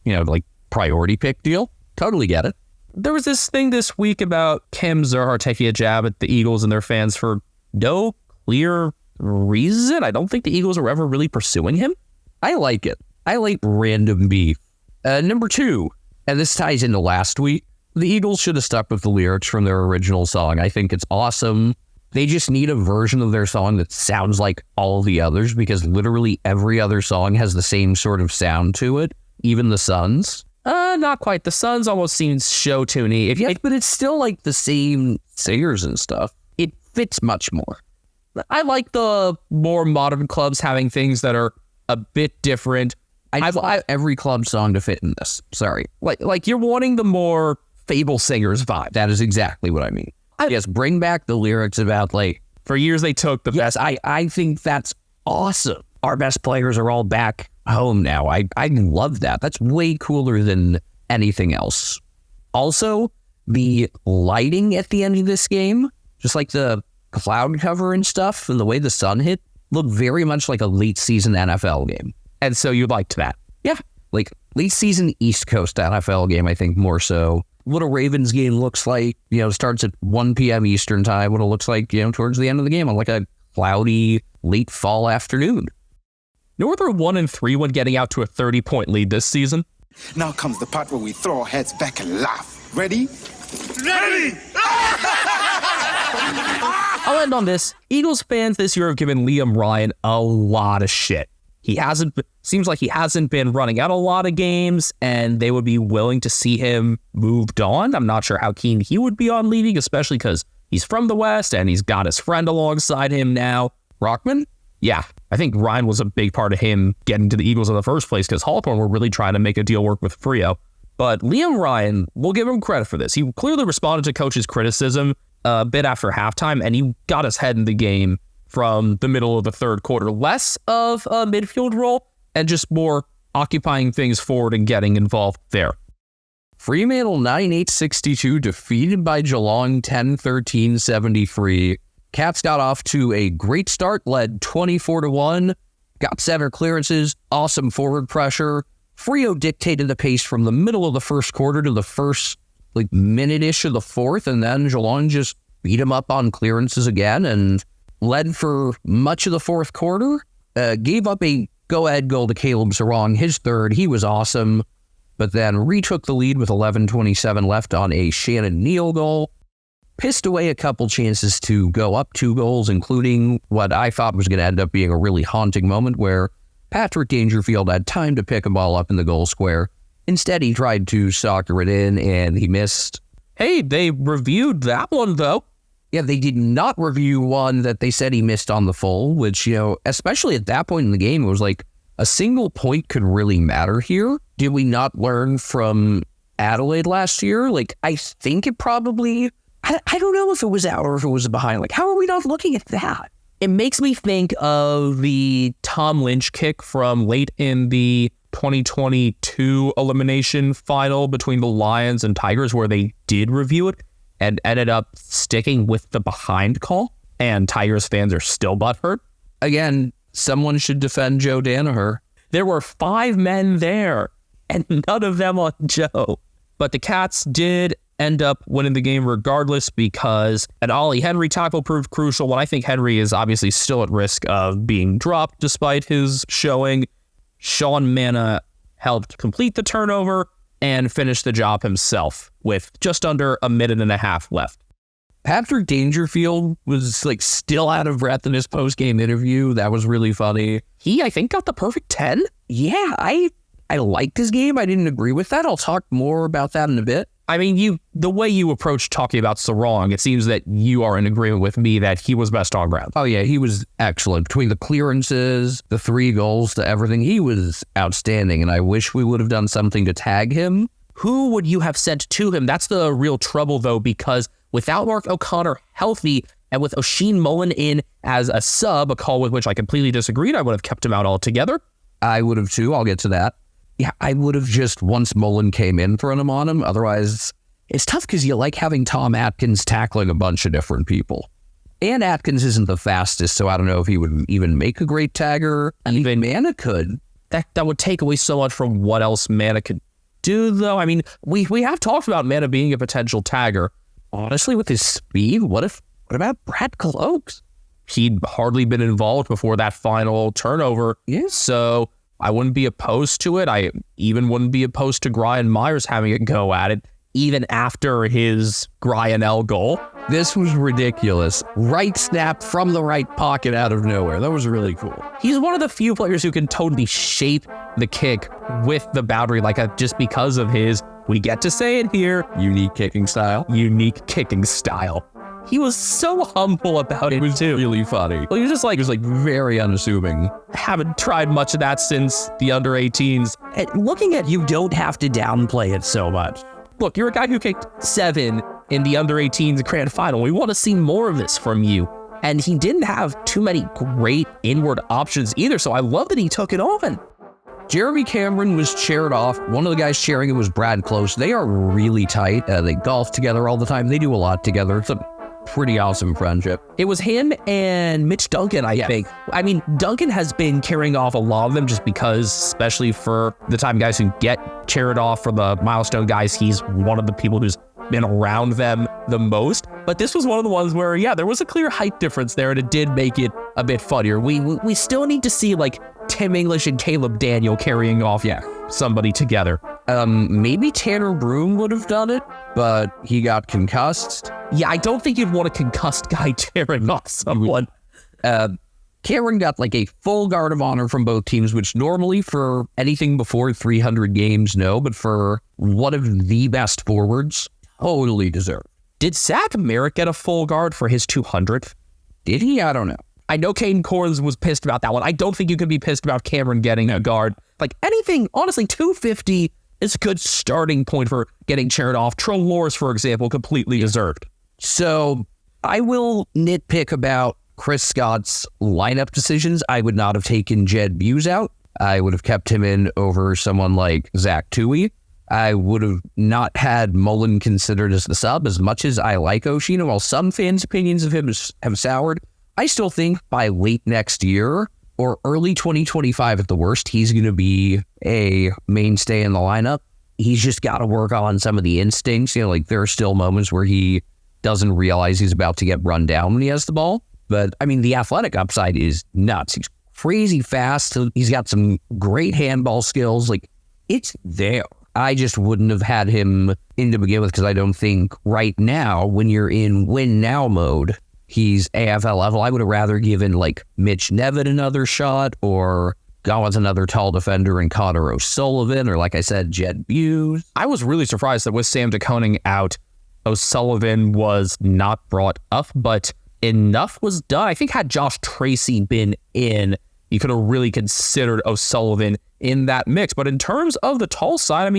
E: priority pick deal. Totally get it.
A: There was this thing this week about Cam Zerhard taking a jab at the Eagles and their fans for no clear reason. I don't think the Eagles were ever really pursuing him.
E: I like it. I like random beef. Number 2, and this ties into last week, the Eagles should have stuck with the lyrics from their original song. I think it's awesome. They just need a version of their song that sounds like all the others, because literally every other song has the same sort of sound to it, even the Suns.
A: Not quite. The Suns almost seems show-tuney.
E: But it's still like the same singers and stuff. It fits much more.
A: I like the more modern clubs having things that are a bit different.
E: I want every club song to fit in this. Sorry.
A: Like you're wanting the more Fable Singers vibe.
E: That is exactly what I mean. Yes, bring back the lyrics about, like...
A: For years they took the best.
E: I think that's awesome. Our best players are all back home now. I love that. That's way cooler than anything else. Also, the lighting at the end of this game, just like the cloud cover and stuff and the way the sun hit, looked very much like a late season NFL game.
A: And so you liked that.
E: Yeah, like late season East Coast NFL game, I think more so. What a Ravens game looks like, starts at 1 p.m. Eastern time, what it looks like, towards the end of the game on like a cloudy late fall afternoon.
A: Northern 1-3 when getting out to a 30-point lead this season.
C: Now comes the part where we throw our heads back and laugh. Ready? Ready!
A: I'll end on this. Eagles fans this year have given Liam Ryan a lot of shit. Seems like he hasn't been running out a lot of games, and they would be willing to see him moved on. I'm not sure how keen he would be on leaving, especially because he's from the West and he's got his friend alongside him now.
E: Rockman?
A: Yeah, I think Ryan was a big part of him getting to the Eagles in the first place because Hawthorne were really trying to make a deal work with Frio. But Liam Ryan, we'll give him credit for this. He clearly responded to coach's criticism a bit after halftime, and he got his head in the game from the middle of the third quarter. Less of a midfield role and just more occupying things forward and getting involved there.
E: Fremantle 9-8-62 defeated by Geelong 10-13-73. Cats got off to a great start, led 24-1, got center clearances, awesome forward pressure. Freo dictated the pace from the middle of the first quarter to the first minute-ish of the fourth, and then Geelong just beat him up on clearances again and led for much of the fourth quarter. Gave up a go-ahead goal to Caleb Sarong, his third. He was awesome, but then retook the lead with 11:27 left on a Shannon Neal goal. Pissed away a couple chances to go up 2 goals, including what I thought was going to end up being a really haunting moment where Patrick Dangerfield had time to pick a ball up in the goal square. Instead, he tried to soccer it in, and he missed.
A: Hey, they reviewed that one, though.
E: Yeah, they did not review one that they said he missed on the full, which, especially at that point in the game, it was like a single point could really matter here. Did we not learn from Adelaide last year? I think it probably... I don't know if it was out or if it was behind. How are we not looking at that?
A: It makes me think of the Tom Lynch kick from late in the 2022 elimination final between the Lions and Tigers, where they did review it and ended up sticking with the behind call, and Tigers fans are still butthurt.
E: Again, someone should defend Joe Danaher.
A: There were 5 men there, and none of them on Joe. But the Cats did end up winning the game regardless because an Ollie Henry tackle proved crucial when I think Henry is obviously still at risk of being dropped despite his showing. Sean Manna helped complete the turnover and finish the job himself with just under a minute and a half left.
E: Patrick Dangerfield was still out of breath in his post-game interview. That was really funny.
A: He, I think, got the perfect 10.
E: Yeah, I liked his game. I didn't agree with that. I'll talk more about that in a bit.
A: I mean, the way you approach talking about Sarong, it seems that you are in agreement with me that he was best on ground.
E: Oh, yeah, he was excellent. Between the clearances, the 3 goals, to everything, he was outstanding, and I wish we would have done something to tag him.
A: Who would you have sent to him? That's the real trouble, though, because without Mark O'Connor healthy and with Oisin Mullen in as a sub, a call with which I completely disagreed, I would have kept him out altogether.
E: I would have, too. I'll get to that. Yeah, I would have just, once Mullen came in, thrown him on him. Otherwise, it's tough because you like having Tom Atkins tackling a bunch of different people. And Atkins isn't the fastest, so I don't know if he would even make a great tagger. Even Manna could.
A: That would take away so much from what else Manna could do, though. I mean, we have talked about Manna being a potential tagger. Honestly, with his speed, what about Brad Cloaks? He'd hardly been involved before that final turnover.
E: Yeah.
A: So I wouldn't be opposed to it. I even wouldn't be opposed to Brian Myers having a go at it, even after his Gryanell goal.
E: This was ridiculous. Right snap from the right pocket out of nowhere. That was really cool.
A: He's one of the few players who can totally shape the kick with the boundary, just because of his, we get to say it here,
E: Unique kicking style.
A: unique kicking style. He was so humble about it, too.
E: Really funny.
A: Well, he was just
E: He was very unassuming.
A: haven't tried much of that since the under 18s. And looking at you, don't have to downplay it so much. Look, you're a guy who kicked 7 in the under 18s grand final. We want to see more of this from you. And he didn't have too many great inward options either, so I love that he took it on.
E: Jeremy Cameron was chaired off. One of the guys chairing it was Brad Close. They are really tight. They golf together all the time. They do a lot together. It's a pretty awesome friendship.
A: It was him and Mitch Duncan, I think. I mean, Duncan has been carrying off a lot of them just because, especially for the time guys who get chaired off for the milestone guys, he's one of the people who's been around them the most. But this was one of the ones where, there was a clear height difference there, and it did make it a bit funnier. We still need to see, Tim English and Caleb Daniel carrying off somebody together.
E: Maybe Tanner Broom would have done it, but he got concussed.
A: Yeah, I don't think you'd want a concussed guy tearing off someone.
E: Cameron got a full guard of honor from both teams, which normally for anything before 300 games, no, but for one of the best forwards, totally deserved.
A: Did Zach Merritt get a full guard for his 200th?
E: Did he? I don't know.
A: I know Caden Corns was pissed about that one. I don't think you can be pissed about Cameron getting a guard. Anything, honestly, 250 is a good starting point for getting chaired off. Trelors, for example, completely deserved.
E: So I will nitpick about Chris Scott's lineup decisions. I would not have taken Jed Buse out. I would have kept him in over someone like Zach Tui. I would have not had Mullen considered as the sub. As much as I like Oshino, while some fans' opinions of him have soured, I still think by late next year or early 2025 at the worst, he's going to be a mainstay in the lineup. He's just got to work on some of the instincts. There are still moments where he doesn't realize he's about to get run down when he has the ball. But, the athletic upside is nuts. He's crazy fast. He's got some great handball skills. It's there. I just wouldn't have had him in to begin with because I don't think right now, when you're in win now mode, he's AFL level. I would have rather given Mitch Nevitt another shot or gone with another tall defender and Connor O'Sullivan or, like I said, Jed Buse.
A: I was really surprised that with Sam DeConing out, O'Sullivan was not brought up, but enough was done. I think had Josh Tracy been in, you could have really considered O'Sullivan in that mix. But in terms of the tall side,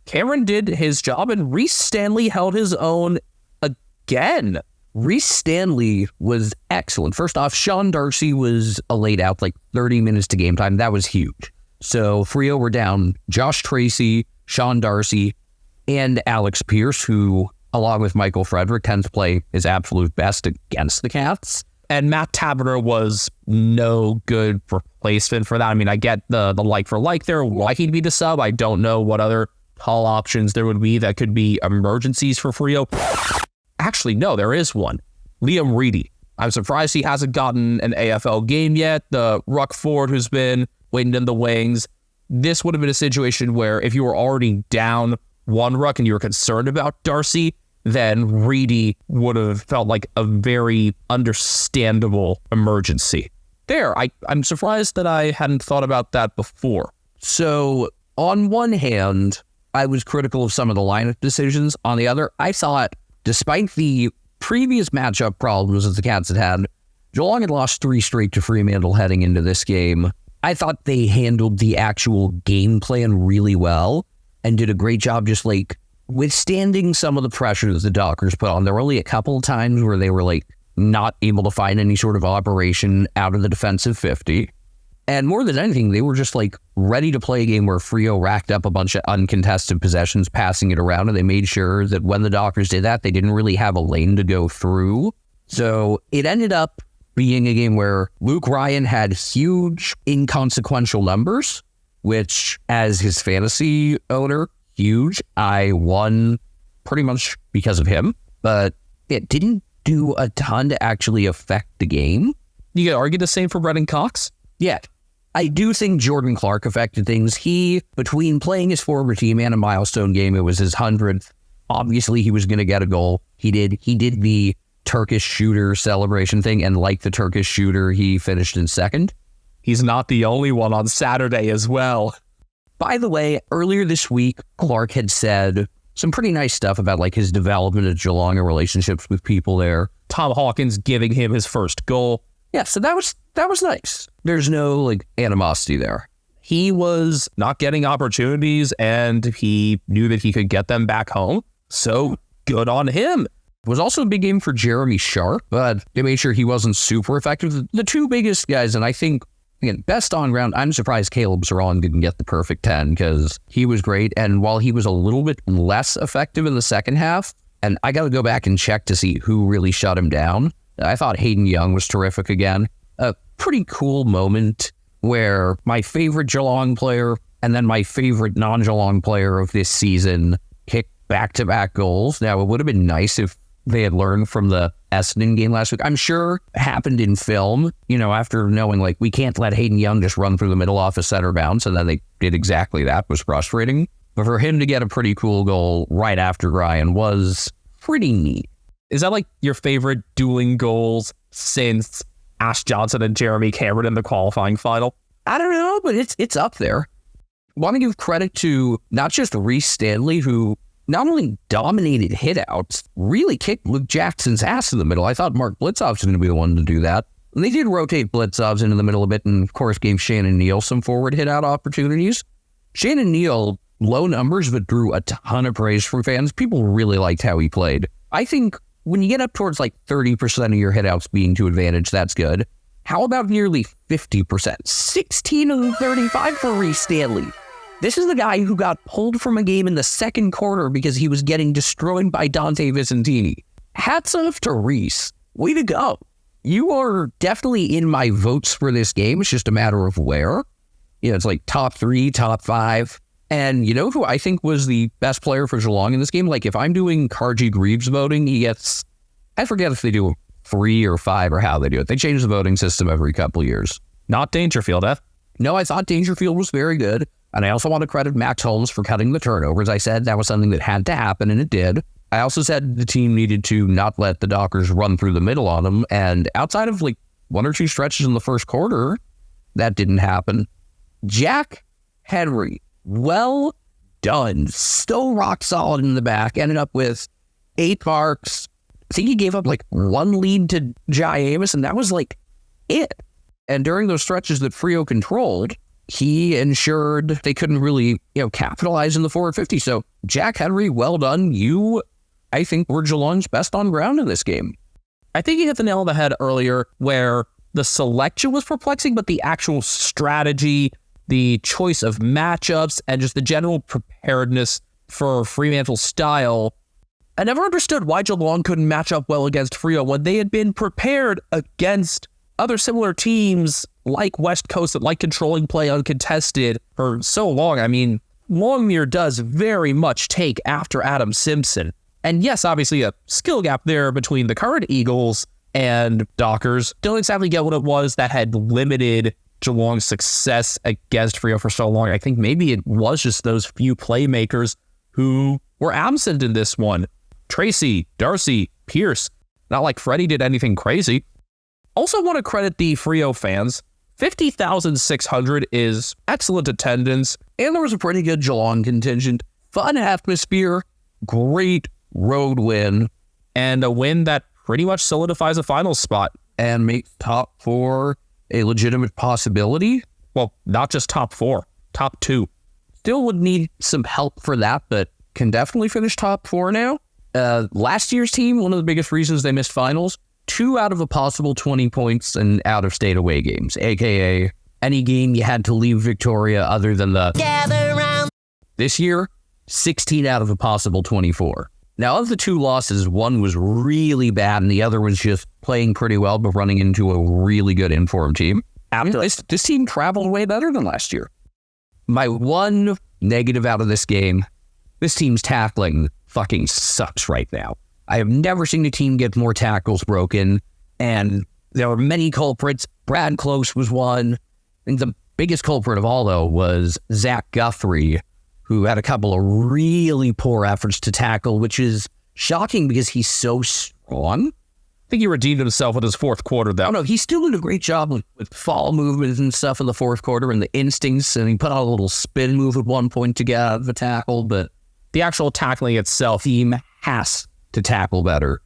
A: Cameron did his job and Reece Stanley held his own again.
E: Reece Stanley was excellent. First off, Sean Darcy was laid out 30 minutes to game time. That was huge. So Frio were down Josh Tracy, Sean Darcy, and Alex Pierce, who, along with Michael Frederick, tends to play his absolute best against the Cats.
A: And Matt Taverner was no good replacement for that. I get the like for like there, why he'd be the sub. I don't know what other tall options there would be that could be emergencies for Frio. Actually, no, there is one. Liam Reedy. I'm surprised he hasn't gotten an AFL game yet. The ruck forward who's been waiting in the wings. This would have been a situation where if you were already down one ruck and you were concerned about Darcy, then Reedy would have felt like a very understandable emergency. I'm surprised that I hadn't thought about that before.
E: So, on one hand, I was critical of some of the lineup decisions. On the other, I thought, despite the previous matchup problems that the Cats had, Geelong had lost 3 straight to Fremantle heading into this game. I thought they handled the actual game plan really well and did a great job just withstanding some of the pressure that the Dockers put on. There were only a couple of times where they were not able to find any sort of operation out of the defensive 50. And more than anything, they were just ready to play a game where Frio racked up a bunch of uncontested possessions, passing it around, and they made sure that when the Dockers did that, they didn't really have a lane to go through. So it ended up being a game where Luke Ryan had huge inconsequential numbers, which as his fantasy owner, huge. I won pretty much because of him, but it didn't do a ton to actually affect the game.
A: You could argue the same for Brendan Cox?
E: Yeah. I do think Jordan Clark affected things. He, between playing his former team and a milestone game, it was his 100th, obviously he was going to get a goal. He did the Turkish shooter celebration thing, and like the Turkish shooter, he finished in second.
A: He's not the only one on Saturday as well.
E: By the way, earlier this week, Clark had said some pretty nice stuff about like his development at Geelong and relationships with people there.
A: Tom Hawkins giving him his first goal.
E: Yeah, so that was nice. There's no like animosity there.
A: He was not getting opportunities, and he knew that he could get them back home. So good on him.
E: It was also a big game for Jeremy Sharp, but they made sure he wasn't super effective. The two biggest guys, and I think, again, best on ground, I'm surprised Caleb Saron didn't get the perfect 10 because he was great. And while he was a little bit less effective in the second half, and I got to go back and check to see who really shut him down, I thought Hayden Young was terrific again. A pretty cool moment where my favorite Geelong player and then my favorite non-Geelong player of this season kicked back-to-back goals. Now, it would have been nice if they had learned from the Essendon game last week. I'm sure it happened in film, after knowing, like, we can't let Hayden Young just run through the middle off a center bounce, and then they did exactly that. It was frustrating. But for him to get a pretty cool goal right after Ryan was pretty neat.
A: Is that like your favorite dueling goals since Ash Johnson and Jeremy Cameron in the qualifying final?
E: I don't know, but it's up there. Want to give credit to not just Reece Stanley, who not only dominated hitouts, really kicked Luke Jackson's ass in the middle. I thought Mark Blitzov was going to be the one to do that. And they did rotate Blitzovs into the middle a bit, and of course gave Shannon Neal some forward hit-out opportunities. Shannon Neal, low numbers, but drew a ton of praise from fans. People really liked how he played. I think when you get up towards like 30% of your hitouts being to advantage, that's good. How about nearly 50%? 16 of the 35 for Reece Stanley. This is the guy who got pulled from a game in the second quarter because he was getting destroyed by Dante Vicentini. Hats off to Reece. Way to go. You are definitely in my votes for this game. It's just a matter of where. It's like top 3, top 5. And you know who I think was the best player for Geelong in this game? Like, if I'm doing Karji Greaves voting, he gets, I forget if they do 3 or 5 or how they do it. They change the voting system every couple of years.
A: Not Dangerfield, eh?
E: No, I thought Dangerfield was very good. And I also want to credit Max Holmes for cutting the turnovers. I said that was something that had to happen, and it did. I also said the team needed to not let the Dockers run through the middle on them. And outside of like 1 or 2 stretches in the first quarter, that didn't happen. Jack Henry, well done. Still rock solid in the back. Ended up with 8 marks. I think he gave up like 1 lead to Jai Amos, and that was like it. And during those stretches that Freo controlled, he ensured they couldn't really, capitalize in the forward 50. So Jack Henry, well done. You, I think, were Geelong's best on ground in this game.
A: I think you hit the nail on the head earlier where the selection was perplexing, but the actual strategy, the choice of matchups, and just the general preparedness for Fremantle's style. I never understood why Geelong couldn't match up well against Freo when they had been prepared against other similar teams like West Coast that like controlling play uncontested for so long. I mean, Longmire does very much take after Adam Simpson. And yes, obviously a skill gap there between the current Eagles and Dockers. Don't exactly get what it was that had limited Geelong's success against Freo for so long. I think maybe it was just those few playmakers who were absent in this one. Tracy, Darcy, Pierce. Not like Freddie did anything crazy. Also want to credit the Freo fans. 50,600 is excellent attendance, and there was a pretty good Geelong contingent. Fun atmosphere, great road win, and a win that pretty much solidifies a finals spot and makes top 4 a legitimate possibility. Well, not just top 4, top 2. Still would need some help for that, but can definitely finish top 4 now. Last year's team, one of the biggest reasons they missed finals, 2 out of a possible 20 points in out-of-state away games, a.k.a. any game you had to leave Victoria other than the gather round. This year, 16 out of a possible 24. Now, of the 2 losses, one was really bad and the other was just playing pretty well but running into a really good informed team. This team traveled way better than last year. My one negative out of this game, this team's tackling fucking sucks right now. I have never seen a team get more tackles broken, and there were many culprits. Brad Close was one. I think the biggest culprit of all, though, was Zach Guthrie,
E: who had a couple of really poor efforts to tackle, which is shocking because he's so strong.
A: I think he redeemed himself with his fourth quarter, though.
E: Oh, no, he's still doing a great job with fall movements and stuff in the fourth quarter and the instincts, and he put out a little spin move at one point to get out of the tackle, but
A: The actual tackling itself,
E: team has to tackle better.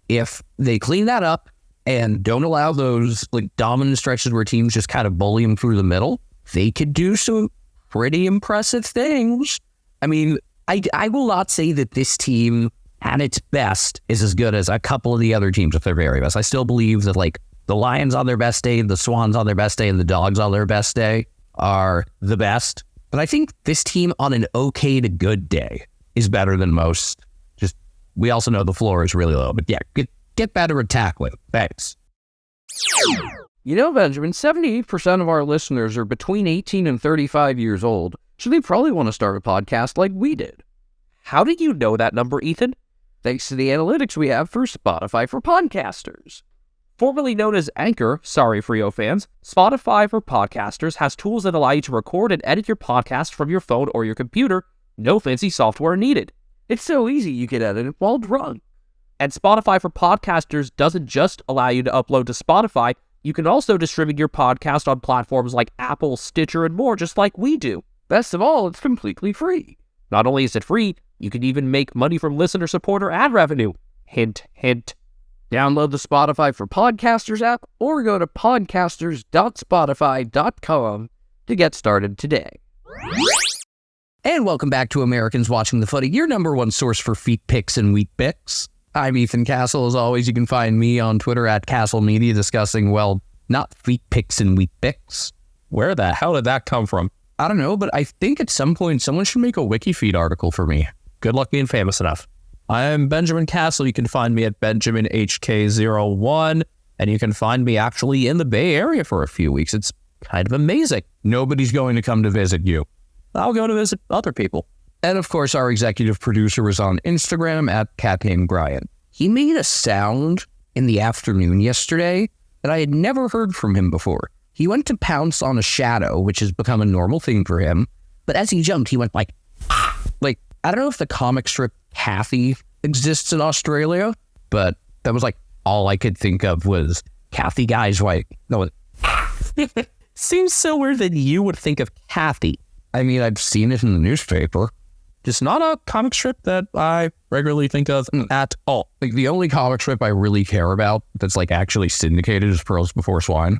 E: If they clean that up and don't allow those like dominant stretches where teams just kind of bully them through the middle, they could do some pretty impressive things. I mean, I will not say that this team at its best is as good as a couple of the other teams at their very best. I still believe that like the Lions on their best day, the Swans on their best day, and the Dogs on their best day are the best. But I think this team on an okay to good day is better than most. Just, we also know the floor is really low. But yeah, get better at tackling. Thanks.
G: You know, Benjamin, 78% of our listeners are between 18 and 35 years old, so they probably want to start a podcast like we did.
A: how did you know that number, Ethan?
G: Thanks to the analytics we have for Spotify for Podcasters.
A: Formerly known as Anchor, sorry Frio fans, Spotify for Podcasters has tools that allow you to record and edit your podcast from your phone or your computer. No fancy software needed.
G: It's so easy you can edit it while drunk.
A: And Spotify for Podcasters doesn't just allow you to upload to Spotify, you can also distribute your podcast on platforms like Apple, Stitcher, and more, just like we do.
G: Best of all, it's completely free.
A: Not only is it free, you can even make money from listener support or ad revenue. Hint, hint.
G: Download the Spotify for Podcasters app or go to podcasters.spotify.com to get started today.
E: And welcome back to Americans Watching the Footy, your number one source for feet picks and week picks. I'm Ethan Castle. As always, you can find me on Twitter at Castle Media discussing, well, not feet picks and week picks.
A: Where the hell did that come from?
E: I don't know, but I think at some point someone should make a wiki feed article for me.
A: Good luck being famous enough. I am Benjamin Castle. You can find me at BenjaminHK01, and you can find me actually in the Bay Area for a few weeks. It's kind of amazing.
E: Nobody's going to come to visit you.
A: I'll go to visit other people.
E: And of course, our executive producer is on Instagram at Cat Named Brian. He made a sound in the afternoon yesterday that I had never heard from him before. He went to pounce on a shadow, which has become a normal thing for him. But as he jumped, he went like, I don't know if the comic strip Kathy exists in Australia, but that was like all I could think of was Kathy Guy's wife. No,
A: Seems so weird that you would think of Kathy.
E: I mean, I've seen it in the newspaper.
A: Just not a comic strip that I regularly think of at all.
E: Like the only comic strip I really care about that's like actually syndicated is Pearls Before Swine.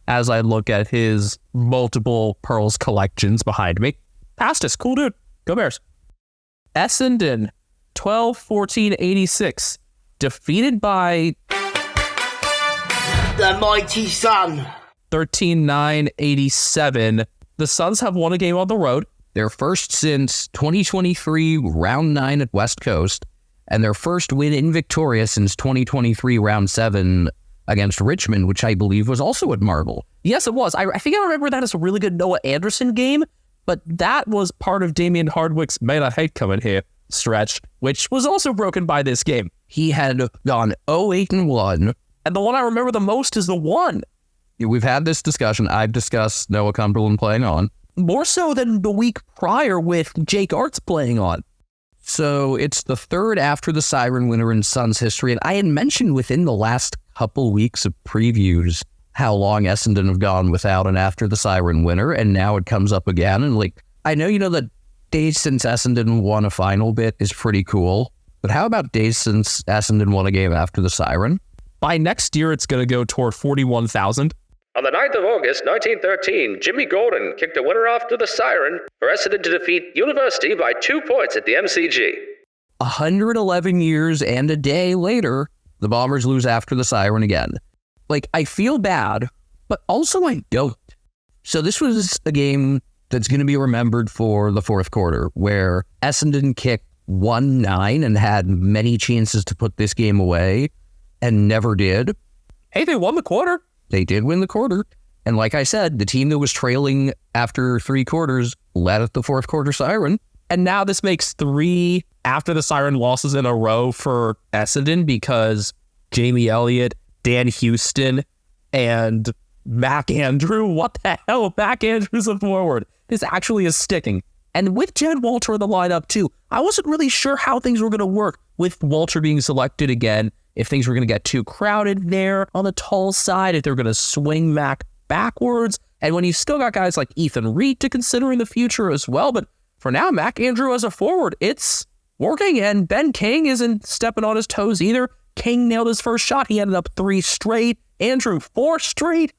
A: As I look at his multiple Pearls collections behind me. Pastis, cool dude. Go Bears. Essendon, 12-14-86. Defeated by
H: the mighty Sun.
A: 13-9-87. The Suns have won a game on the road.
E: Their first since 2023 Round 9 at West Coast, and their first win in Victoria since 2023 Round 7 against Richmond, which I believe was also at Marble.
A: Yes, it was. I think I remember that as a really good Noah Anderson game, but that was part of Damien Hardwick's "May I hate coming here" stretch, which was also broken by this game.
E: He had gone 0-8-1.
A: And the one I remember the most is the one.
E: We've had this discussion. I've discussed Noah Cumberland playing on.
A: More so than the week prior with Jake Arts playing on.
E: So it's the third after the Siren winner in Suns history. And I had mentioned within the last couple weeks of previews how long Essendon have gone without an after the Siren winner. And now it comes up again. And like, I know, the days since Essendon won a final bit is pretty cool. But how about days since Essendon won a game after the Siren?
A: By next year, it's going to go toward 41,000.
I: On the 9th of August, 1913, Jimmy Gordon kicked a winner after the Siren for Essendon to defeat University by 2 points at the MCG.
E: 111 years and a day later, the Bombers lose after the Siren again. Like, I feel bad, but also I don't. So this was a game that's going to be remembered for the fourth quarter, where Essendon kicked 1-9 and had many chances to put this game away and never did.
A: Hey, they won the quarter.
E: They did win the quarter. And like I said, the team that was trailing after 3 quarters led at the fourth quarter Siren.
A: And now this makes 3 after the Siren losses in a row for Essendon because Jamie Elliott, Dan Houston, and Mac Andrew. What the hell? Mac Andrew's a forward. This actually is sticking. And with Jed Walter in the lineup too, I wasn't really sure how things were going to work with Walter being selected again, if things were going to get too crowded there on the tall side, if they're going to swing Mac backwards. And when you still got guys like Ethan Reed to consider in the future as well. But for now, Mac Andrew as a forward, it's working, and Ben King isn't stepping on his toes either. King nailed his first shot. He ended up 3 straight. Andrew, 4 straight.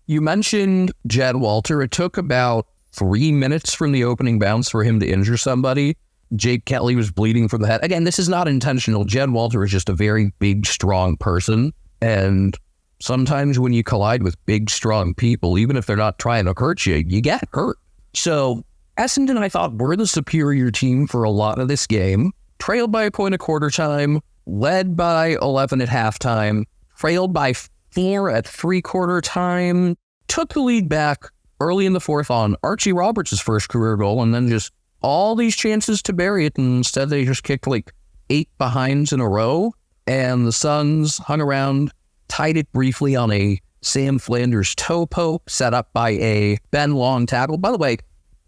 E: You mentioned Jed Walter. It took about 3 minutes from the opening bounce for him to injure somebody. Jake Kelly was bleeding from the head. Again, this is not intentional. Jed Walter is just a very big, strong person. And sometimes when you collide with big, strong people, even if they're not trying to hurt you, you get hurt. So Essendon, I thought, were the superior team for a lot of this game. Trailed by a point at quarter time, led by 11 at halftime, trailed by 4 at three-quarter time, took the lead back early in the fourth on Archie Roberts' first career goal, and then just all these chances to bury it, and instead they just kicked like 8 behinds in a row, and the Suns hung around, tied it briefly on a Sam Flanders toe poke set up by a Ben Long tackle. By the way,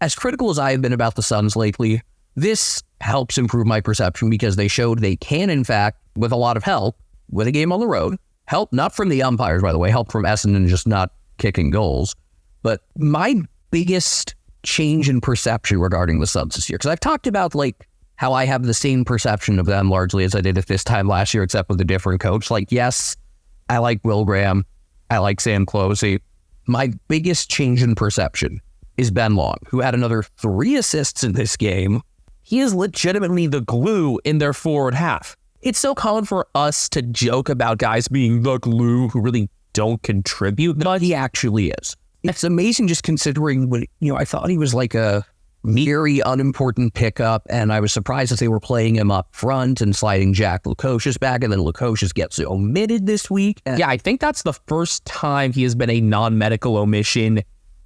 E: as critical as I have been about the Suns lately, this helps improve my perception because they showed they can, in fact, with a lot of help, win a game on the road. Help not from the umpires, by the way, help from Essendon just not kicking goals. But my biggest change in perception regarding the Suns this year, because I've talked about like how I have the same perception of them largely as I did at this time last year, except with a different coach. Like, yes, I like Will Graham. I like Sam Closey. My biggest change in perception is Ben Long, who had another 3 assists in this game. He is legitimately the glue in their forward half. It's so common for us to joke about guys being the glue who really don't contribute, but he actually is. It's amazing just considering when, I thought he was like a very unimportant pickup, and I was surprised that they were playing him up front and sliding Jack Lukosius back, and then Lukosius gets omitted this week.
A: Yeah, I think that's the first time he has been a non-medical omission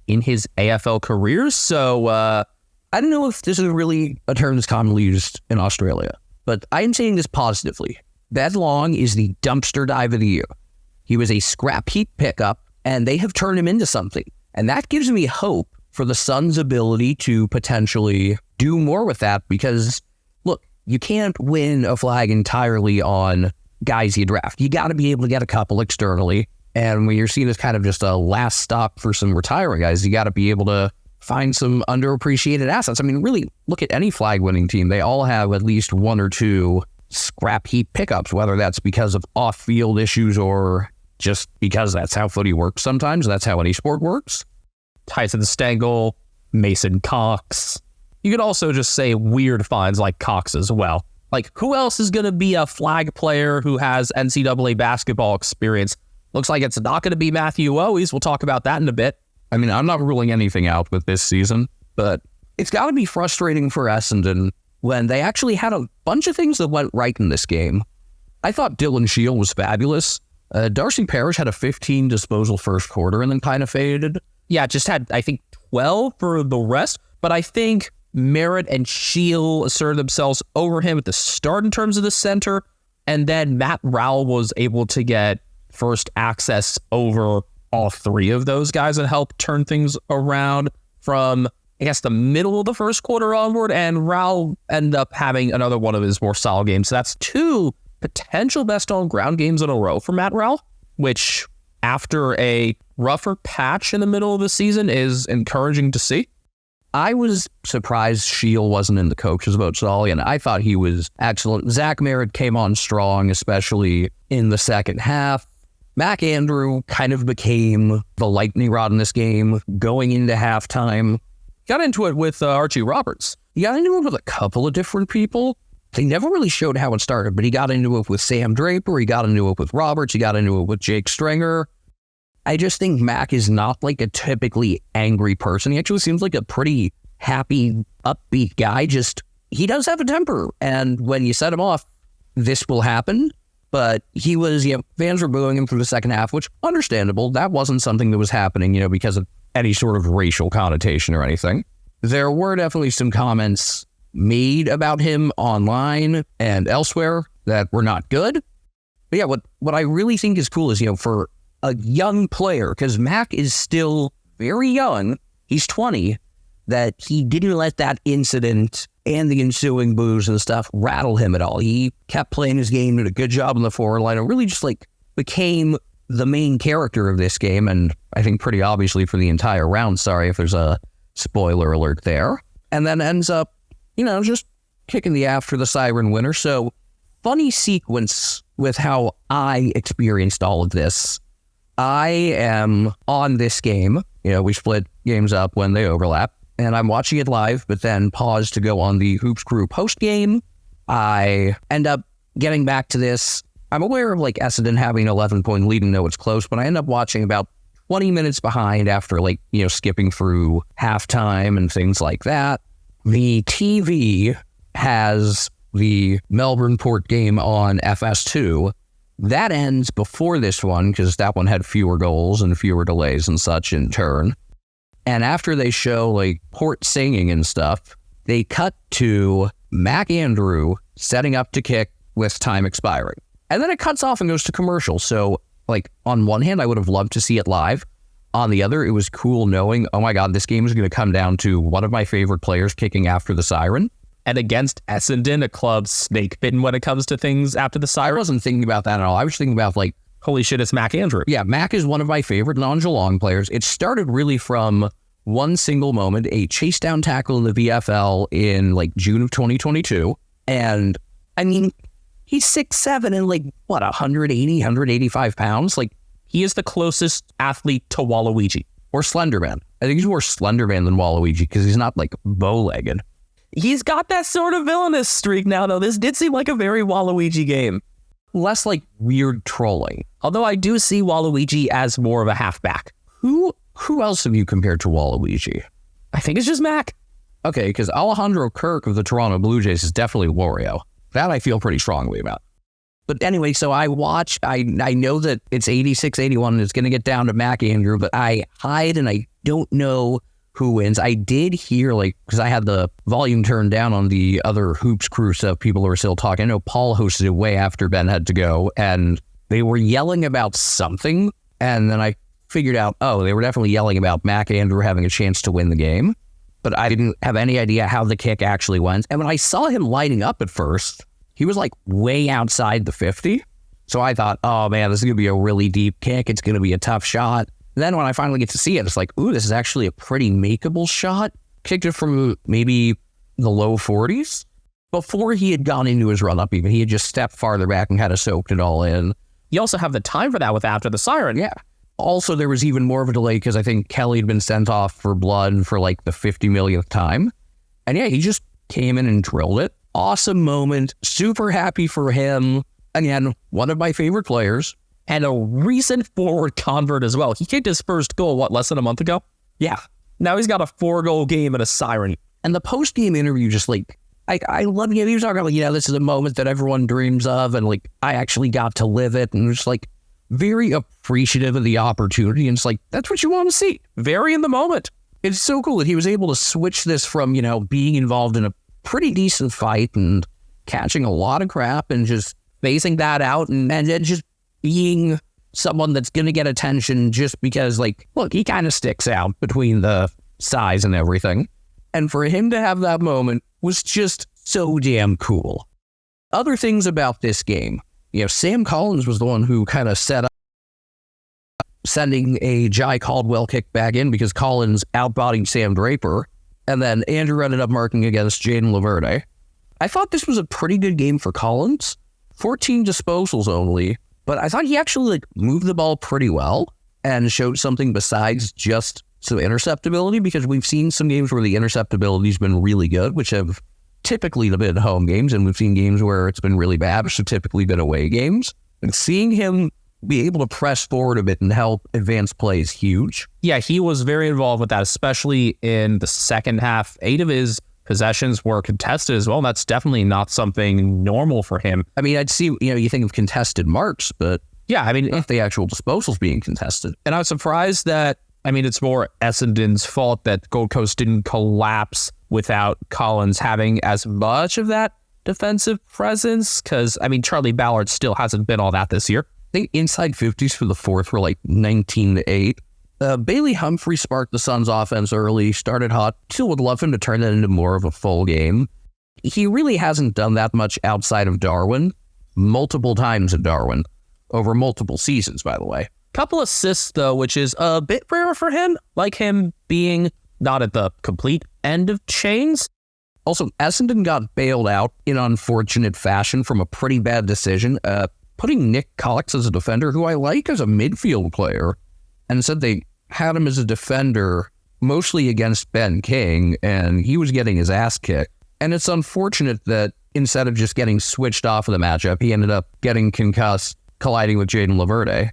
A: in his AFL career, so
E: I don't know if this is really a term that's commonly used in Australia, but I am saying this positively. Ben Long is the dumpster dive of the year. He was a scrap heap pickup, and they have turned him into something. And that gives me hope for the Suns' ability to potentially do more with that because, look, you can't win a flag entirely on guys you draft. You got to be able to get a couple externally. And when you're seen as kind of just a last stop for some retiring guys, you got to be able to find some underappreciated assets. I mean, really, look at any flag-winning team. They all have at least 1 or 2 scrap heap pickups, whether that's because of off-field issues or just because that's how footy works sometimes. That's how any sport works.
A: Tyson Stengel, Mason Cox. You could also just say weird finds like Cox as well. Like, who else is going to be a flag player who has NCAA basketball experience? Looks like it's not going to be Matthew Owies. We'll talk about that in a bit.
E: I mean, I'm not ruling anything out with this season, but it's got to be frustrating for Essendon when they actually had a bunch of things that went right in this game. I thought Dylan Shield was fabulous. Darcy Parish had a 15 disposal first quarter and then kind of faded.
A: Yeah, just had, I think, 12 for the rest. But I think Merritt and Shield asserted themselves over him at the start in terms of the center. And then Matt Rowell was able to get first access over all 3 of those guys and help turn things around from, I guess, the middle of the first quarter onward. And Rowell ended up having another one of his more solid games. So that's 2 potential best on ground games in a row for Matt Rowell, which after a rougher patch in the middle of the season is encouraging to see.
E: I was surprised Shield wasn't in the coach's vote at all, and I thought he was excellent. Zach Merritt came on strong, especially in the second half. Mac Andrew kind of became the lightning rod in this game going into halftime.
A: Got into it with Archie Roberts.
E: He got into it with a couple of different people. They never really showed how it started, but he got into it with Sam Draper, he got into it with Roberts, he got into it with Jake Stringer. I just think Mac is not like a typically angry person. He actually seems like a pretty happy, upbeat guy. Just, he does have a temper, and when you set him off, this will happen. But he was, fans were booing him through the second half, which, understandable. That wasn't something that was happening, because of any sort of racial connotation or anything. There were definitely some comments made about him online and elsewhere that were not good. But yeah, what I really think is cool is, for a young player, because Mac is still very young, he's 20, that he didn't let that incident and the ensuing boos and stuff rattle him at all. He kept playing his game, did a good job on the forward line, and really just like became the main character of this game, and I think pretty obviously for the entire round. Sorry if there's a spoiler alert there. And then ends up, just kicking the after the siren winner. So funny sequence with how I experienced all of this. I am on this game. We split games up when they overlap, and I'm watching it live, but then pause to go on the Hoops Crew post game. I end up getting back to this. I'm aware of Essendon having an 11-point lead and know it's close, but I end up watching about 20 minutes behind after skipping through halftime and things like that. The TV has the Melbourne Port game on FS2. That ends before this one because that one had fewer goals and fewer delays and such in turn. And after they show Port singing and stuff, they cut to Mac Andrew setting up to kick with time expiring. And then it cuts off and goes to commercial. So on one hand, I would have loved to see it live. On the other, it was cool knowing, oh my God, this game is going to come down to one of my favorite players kicking after the siren.
A: And against Essendon, a club snake bitten when it comes to things after the siren.
E: I wasn't thinking about that at all. I was thinking about
A: holy shit, it's Mac Andrew.
E: Yeah, Mac is one of my favorite non-Geelong players. It started really from one single moment, a chase down tackle in the VFL in June of 2022. And I mean, he's 6'7" and 180, 185 pounds.
A: He is the closest athlete to Waluigi.
E: Or Slenderman. I think he's more Slenderman than Waluigi because he's not bow-legged.
A: He's got that sort of villainous streak now, though. This did seem like a very Waluigi game.
E: Less weird trolling.
A: Although I do see Waluigi as more of a halfback.
E: Who else have you compared to Waluigi?
A: I think it's just Mac.
E: Okay, because Alejandro Kirk of the Toronto Blue Jays is definitely Wario. That I feel pretty strongly about. But anyway, so I watch, I know that it's 86-81 and it's going to get down to Mac Andrew, but I hide and I don't know who wins. I did hear, because I had the volume turned down on the other Hoops Crew stuff, people who were still talking. I know Paul hosted it way after Ben had to go, and they were yelling about something, and then I figured out, they were definitely yelling about Mac Andrew having a chance to win the game, but I didn't have any idea how the kick actually went. And when I saw him lighting up at first, he was way outside the 50. So I thought, oh man, this is going to be a really deep kick. It's going to be a tough shot. And then when I finally get to see it, it's ooh, this is actually a pretty makeable shot. Kicked it from maybe the low 40s. Before he had gone into his run-up even, he had just stepped farther back and kind of soaked it all in.
A: You also have the time for that with after the siren.
E: Yeah. Also, there was even more of a delay because I think Kelly had been sent off for blood for the 50 millionth time. And yeah, he just came in and drilled it. Awesome moment. Super happy for him. Again, one of my favorite players.
A: And a recent forward convert as well. He kicked his first goal, less than a month ago?
E: Yeah.
A: Now he's got a 4-goal game and a siren.
E: And the post-game interview just I love he was talking this is a moment that everyone dreams of, and I actually got to live it, and just very appreciative of the opportunity, and it's that's what you want to see.
A: Very in the moment.
E: It's so cool that he was able to switch this from, being involved in a pretty decent fight and catching a lot of crap and just phasing that out and then just being someone that's going to get attention just because, look, he kind of sticks out between the size and everything. And for him to have that moment was just so damn cool. Other things about this game, Sam Collins was the one who kind of set up sending a Jai Caldwell kick back in because Collins outbodied Sam Draper, and then Andrew ended up marking against Jaden Laverde. I thought this was a pretty good game for Collins. 14 disposals only, but I thought he actually moved the ball pretty well and showed something besides just some interceptability, because we've seen some games where the interceptability's been really good, which have typically been home games, and we've seen games where it's been really bad, which have typically been away games. And seeing him be able to press forward a bit and help advance play is huge.
A: Yeah, he was very involved with that, especially in the second half. 8 of his possessions were contested as well, and that's definitely not something normal for him.
E: I mean, I'd see, you think of contested marks, but
A: yeah, I mean,
E: if the actual disposals being contested.
A: And I was surprised that, it's more Essendon's fault that Gold Coast didn't collapse without Collins having as much of that defensive presence, because, Charlie Ballard still hasn't been all that this year.
E: I think inside 50s for the fourth were 19-8. Bailey Humphrey sparked the Suns' offense early, started hot. Still would love him to turn that into more of a full game. He really hasn't done that much outside of Darwin, multiple times in Darwin, over multiple seasons, by the way.
A: Couple assists, though, which is a bit rare for him, like him being not at the complete end of chains.
E: Also, Essendon got bailed out in unfortunate fashion from a pretty bad decision, putting Nick Cox as a defender, who I like as a midfield player, and said they had him as a defender mostly against Ben King, and he was getting his ass kicked. And it's unfortunate that instead of just getting switched off of the matchup, he ended up getting concussed, colliding with Jaden Laverde.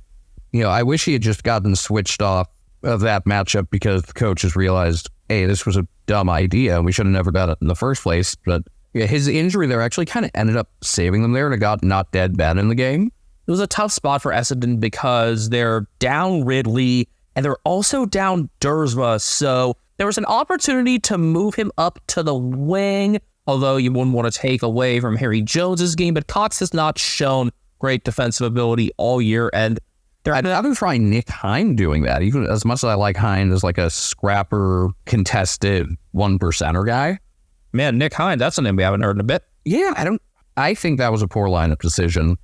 E: I wish he had just gotten switched off of that matchup because the coaches realized, hey, this was a dumb idea and we should have never done it in the first place. But his injury there actually kind of ended up saving them there, and it got not dead Ben in the game.
A: It was a tough spot for Essendon because they're down Ridley and they're also down Dersma. So there was an opportunity to move him up to the wing, although you wouldn't want to take away from Harry Jones's game. But Cox has not shown great defensive ability all year, and
E: I've been trying Nick Hine doing that. Even as much as I like Hine as like a scrapper, contested 1%er guy.
A: Man, Nick Hine, that's a name we haven't heard in a bit.
E: Yeah, I think that was a poor lineup decision.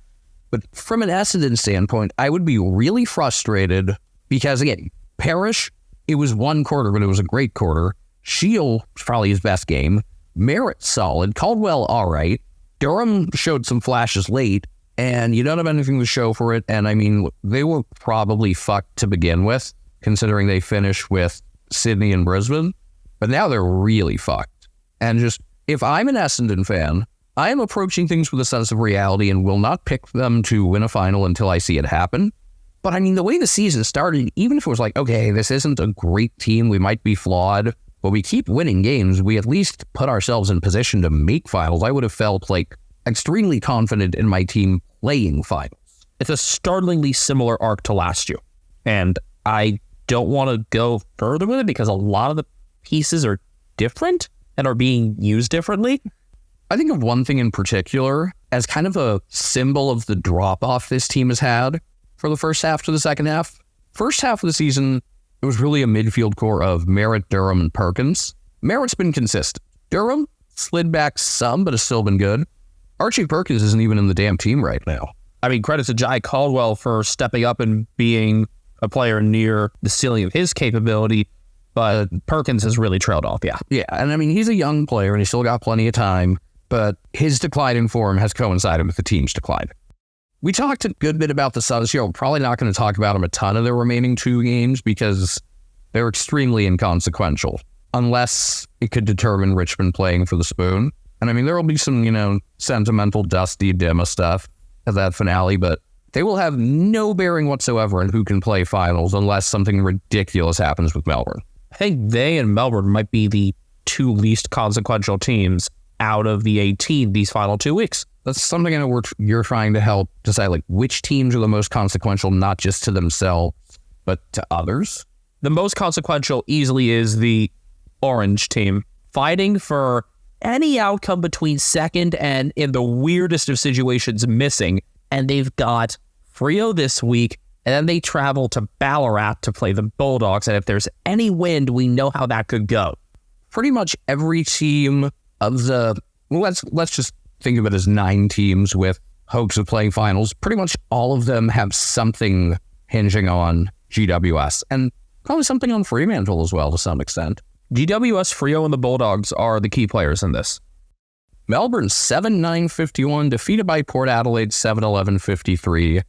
E: But from an Essendon standpoint, I would be really frustrated because, again, Parrish, it was one quarter, but it was a great quarter. Shield was probably his best game. Merritt, solid. Caldwell, all right. Durham showed some flashes late, and you don't have anything to show for it. And I mean, they were probably fucked to begin with, considering they finished with Sydney and Brisbane. But now they're really fucked. And just, if I'm an Essendon fan, I am approaching things with a sense of reality and will not pick them to win a final until I see it happen. But I mean, the way the season started, even if it was like, okay, this isn't a great team, we might be flawed, but we keep winning games, we at least put ourselves in position to make finals. I would have felt like extremely confident in my team playing finals.
A: It's a startlingly similar arc to last year. And I don't want to go further with it because a lot of the pieces are different and are being used differently.
E: I think of one thing in particular as kind of a symbol of the drop-off this team has had for the first half to the second half. First half of the season, it was really a midfield core of Merritt, Durham, and Perkins. Merritt's been consistent. Durham slid back some, but has still been good. Archie Perkins isn't even in the damn team right now.
A: I mean, credit to Jai Caldwell for stepping up and being a player near the ceiling of his capability, but Perkins has really trailed off, yeah.
E: Yeah, and I mean, he's a young player and he's still got plenty of time, but his decline in form has coincided with the team's decline. We talked a good bit about the Suns here. We're probably not going to talk about them a ton of their remaining two games because they're extremely inconsequential, unless it could determine Richmond playing for the spoon. And I mean, there will be some, sentimental, dusty, Dimma stuff at that finale, but they will have no bearing whatsoever on who can play finals unless something ridiculous happens with Melbourne.
A: I think they and Melbourne might be the two least consequential teams out of the 18 these final 2 weeks.
E: That's something I know you're trying to help decide, like, which teams are the most consequential, not just to themselves, but to others.
A: The most consequential easily is the Orange team, fighting for any outcome between second and, in the weirdest of situations, missing. And they've got Freo this week, and then they travel to Ballarat to play the Bulldogs. And if there's any wind, we know how that could go.
E: Pretty much every team of the, let's just think of it as 9 teams with hopes of playing finals. Pretty much all of them have something hinging on GWS, and probably something on Fremantle as well to some extent.
A: GWS, Freo, and the Bulldogs are the key players in this.
E: Melbourne 7-9-51, defeated by Port Adelaide 7-11-53.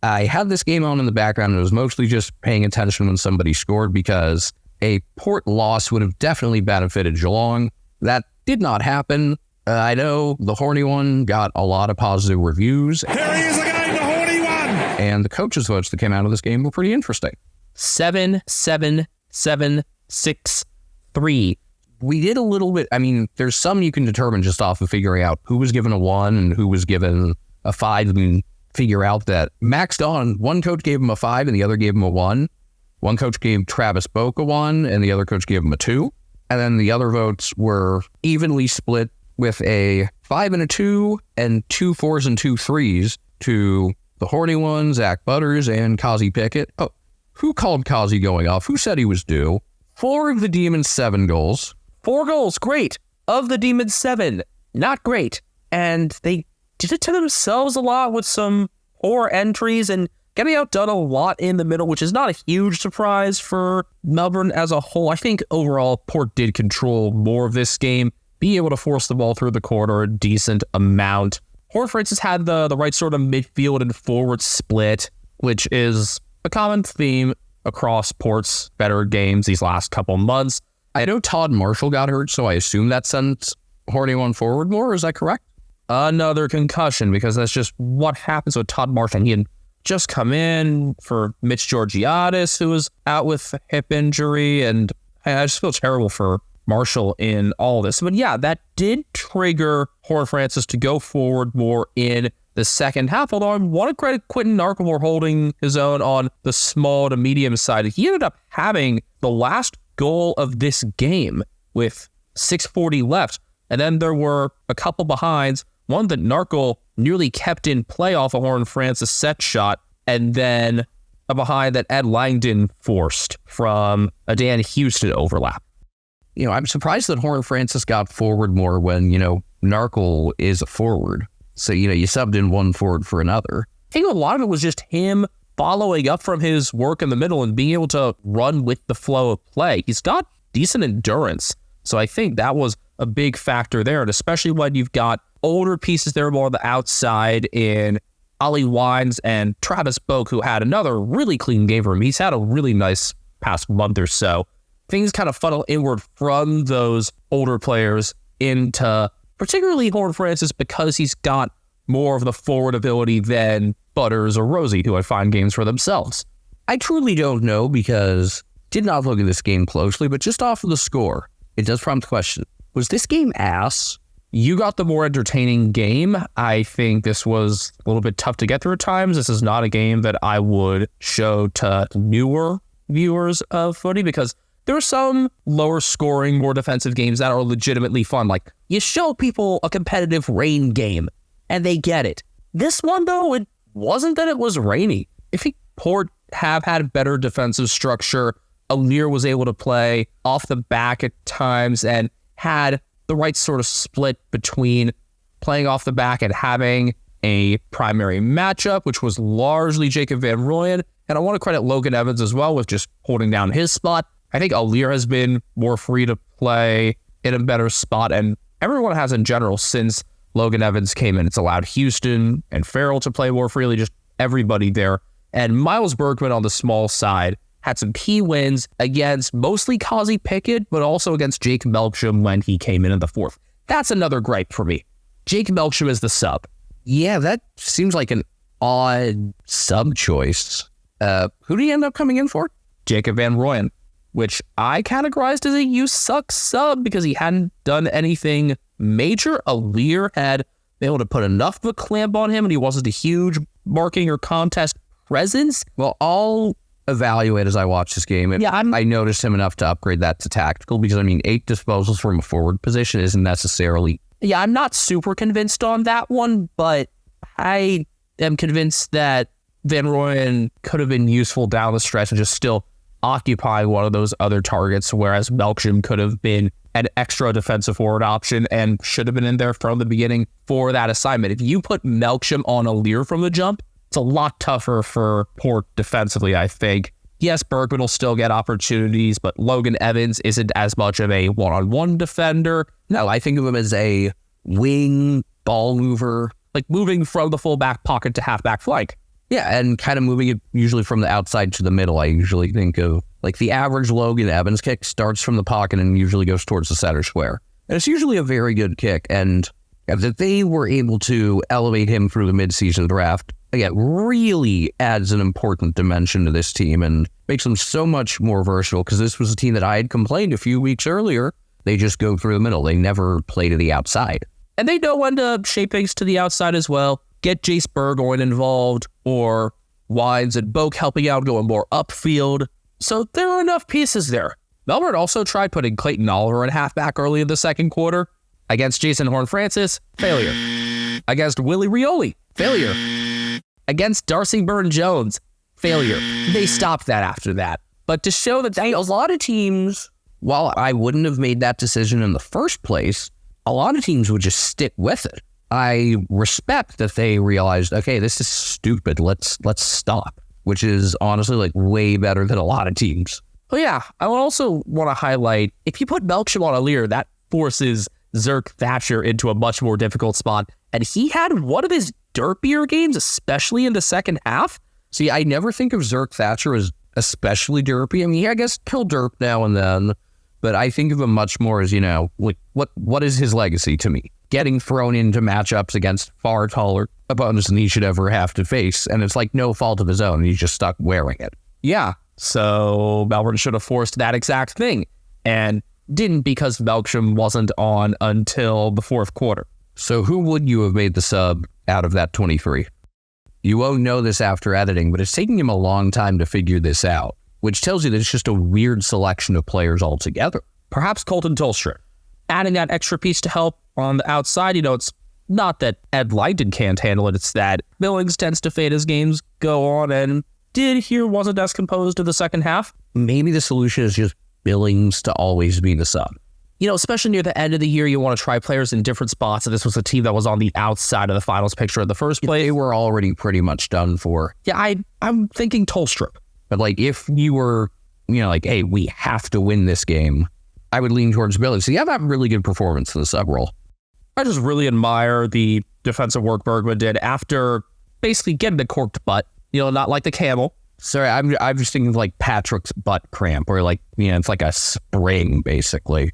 E: I had this game on in the background and was mostly just paying attention when somebody scored because a Port loss would have definitely benefited Geelong. That did not happen. I know the horny one got a lot of positive reviews.
C: Here he is again, the horny one.
E: And the coaches' votes that came out of this game were pretty interesting.
A: 7-7-7-6-3.
E: We did a little bit. I mean, there's some you can determine just off of figuring out who was given a 1 and who was given a 5. And figure out that Max Dawn, one coach gave him a 5 and the other gave him a 1. One coach gave Travis Boak a 1 and the other coach gave him a 2. And then the other votes were evenly split with a 5 and a 2 and 2 4s and 2 3s to the horny one, Zach Butters, and Kazi Pickett. Oh, Who called Kazi going off? Who said he was due? 4 of the Demons' 7 goals.
A: 4 goals, great. Of the Demons, 7, not great. And they did it to themselves a lot with some poor entries and getting outdone a lot in the middle, which is not a huge surprise for Melbourne as a whole. I think overall, Port did control more of this game, be able to force the ball through the corner a decent amount. Horne-Francis had the right sort of midfield and forward split, which is a common theme across Port's better games these last couple months.
E: I know Todd Marshall got hurt, so I assume that sent Horny one forward more. Is that correct?
A: Another concussion, because that's just what happens with Todd Marshall. He had just come in for Mitch Georgiadis, who was out with a hip injury, and I just feel terrible for Marshall in all this. But yeah, that did trigger Horne-Francis to go forward more in the second half, although I want to credit Quinton Narkle for holding his own on the small to medium side. He ended up having the last goal of this game with 6:40 left, and then there were a couple behinds, one that Narkle nearly kept in play off a Horne-Francis set shot, and then a behind that Ed Langdon forced from a Dan Houston overlap.
E: I'm surprised that Horne-Francis got forward more when, Narkle is a forward. So, you subbed in one forward for another.
A: I think a lot of it was just him following up from his work in the middle and being able to run with the flow of play. He's got decent endurance, so I think that was a big factor there, and especially when you've got older pieces there more on the outside in Ollie Wines and Travis Boak, who had another really clean game for him. He's had a really nice past month or so. Things kind of funnel inward from those older players into particularly Horne-Francis because he's got more of the forward ability than Butters or Rosie, who I find games for themselves.
E: I truly don't know because did not look at this game closely, but just off of the score, it does prompt the question. Was this game ass?
A: You got the more entertaining game. I think this was a little bit tough to get through at times. This is not a game that I would show to newer viewers of footy because there are some lower scoring, more defensive games that are legitimately fun. Like, you show people a competitive rain game, and they get it. This one, though, it wasn't that it was rainy. If Port have had better defensive structure, Alir was able to play off the back at times and had the right sort of split between playing off the back and having a primary matchup, which was largely Jacob Van Rooyen. And I want to credit Logan Evans as well with just holding down his spot. I think Alir has been more free to play in a better spot, and everyone has in general since Logan Evans came in. It's allowed Houston and Farrell to play more freely, just everybody there. And Miles Bergman on the small side had some key wins against mostly Kazi Pickett, but also against Jake Melksham when he came in the fourth. That's another gripe for me. Jake Melksham is the sub.
E: Yeah, that seems like an odd sub choice. Who did he end up coming in for?
A: Jacob Van Rooyen, which I categorized as a you suck sub because he hadn't done anything major. Alir had been able to put enough of a clamp on him, and he wasn't a huge marking or contest presence.
E: Well, I'll evaluate as I watch this game.
A: Yeah,
E: I noticed him enough to upgrade that to tactical because, 8 disposals from a forward position isn't necessarily...
A: Yeah, I'm not super convinced on that one, but I am convinced that Van Rooyen could have been useful down the stretch and just still occupy one of those other targets, whereas Melksham could have been an extra defensive forward option and should have been in there from the beginning for that assignment. If you put Melksham on Alir from the jump, it's a lot tougher for Port defensively, I think. Yes, Bergman will still get opportunities, but Logan Evans isn't as much of a one-on-one defender.
E: No, I think of him as a wing ball mover,
A: like moving from the fullback pocket to halfback flank.
E: Yeah, and kind of moving it usually from the outside to the middle. I usually think of, like, the average Logan Evans kick starts from the pocket and usually goes towards the center square. And it's usually a very good kick, and that they were able to elevate him through the midseason draft, again, really adds an important dimension to this team and makes them so much more versatile, because this was a team that I had complained a few weeks earlier. They just go through the middle. They never play to the outside.
A: And they know when to shape things to the outside as well. Get Jace Burgoyne involved, or Wines and Boak helping out, going more upfield. So there are enough pieces there. Melbourne also tried putting Clayton Oliver in halfback early in the second quarter. Against Jason Horne-Francis, failure. Against Willie Rioli, failure. Against Darcy Byrne-Jones, failure. They stopped that after that. But to show that
E: A lot of teams, while I wouldn't have made that decision in the first place, a lot of teams would just stick with it. I respect that they realized, okay, this is stupid. Let's stop, which is honestly like way better than a lot of teams.
A: Well, yeah, I also want to highlight, if you put Melksham on a leader, that forces Zerk Thatcher into a much more difficult spot. And he had one of his derpier games, especially in the second half.
E: See, I never think of Zerk Thatcher as especially derpy. I mean, I guess he'll derp now and then, but I think of him much more as, like what is his legacy to me? Getting thrown into matchups against far taller opponents than he should ever have to face. And it's like no fault of his own. He's just stuck wearing it.
A: Yeah, so Melbourne should have forced that exact thing and didn't because Melksham wasn't on until the fourth quarter.
E: So who would you have made the sub out of that 23? You won't know this after editing, but it's taking him a long time to figure this out, which tells you that it's just a weird selection of players altogether.
A: Perhaps Colton Tolstra. Adding that extra piece to help on the outside, it's not that Ed Langton can't handle it, it's that Billings tends to fade as games go on, and did here wasn't as composed in the second half.
E: Maybe the solution is just Billings to always be the sub.
A: Especially near the end of the year, you want to try players in different spots, and this was a team that was on the outside of the finals picture in the first place.
E: They were already pretty much done for.
A: Yeah, I'm thinking Tolstrup.
E: But like if you were, like, hey, we have to win this game, I would lean towards Billings. So you have that really good performance in the sub role.
A: I just really admire the defensive work Bergman did after basically getting the corked butt, not like the camel.
E: Sorry, I'm just thinking of like Patrick's butt cramp, or like, it's like a spring, basically.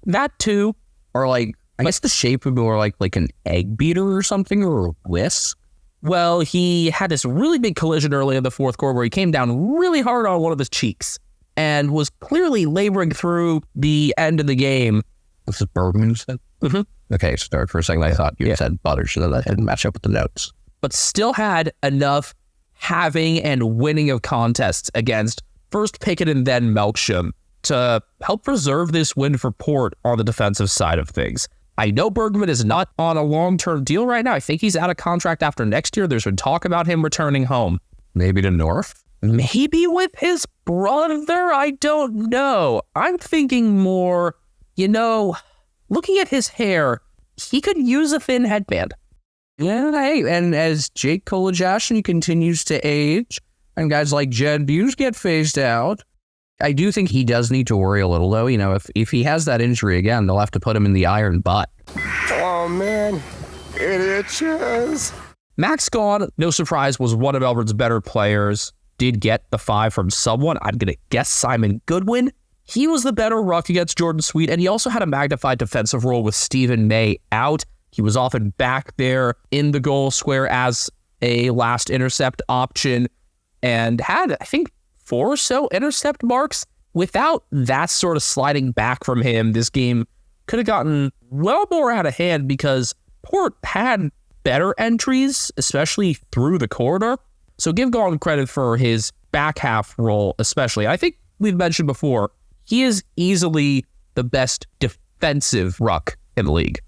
A: That too.
E: Or like, I guess the shape would be more like an egg beater or something, or a whisk.
A: Well, he had this really big collision early in the fourth quarter where he came down really hard on one of his cheeks and was clearly laboring through the end of the game.
E: This is Bergman you said?
A: Mm-hmm.
E: Okay, start for a second. I thought you said Butter, so that didn't match up with the notes.
A: But still had enough having and winning of contests against first Pickett and then Melksham to help preserve this win for Port on the defensive side of things. I know Bergman is not on a long-term deal right now. I think he's out of contract after next year. There's been talk about him returning home.
E: Maybe to North?
A: Maybe with his brother? I don't know. I'm thinking more, looking at his hair, he could use a thin headband.
E: Yeah, hey, and as Jake Kolajashny continues to age, and guys like Jed Buse get phased out, I do think he does need to worry a little, though. If he has that injury again, they'll have to put him in the iron butt.
C: Oh, man. It itches.
A: Max Gawn, no surprise, was one of Melbourne's better players. Did get the 5 from someone. I'm going to guess Simon Goodwin. He was the better ruck against Jordan Sweet, and he also had a magnified defensive role with Stephen May out. He was often back there in the goal square as a last intercept option and had, I think, 4 or so intercept marks. Without that sort of sliding back from him, this game could have gotten well more out of hand because Port had better entries, especially through the corridor. So give Gawn credit for his back half role, especially. I think we've mentioned before, he is easily the best defensive ruck in the league.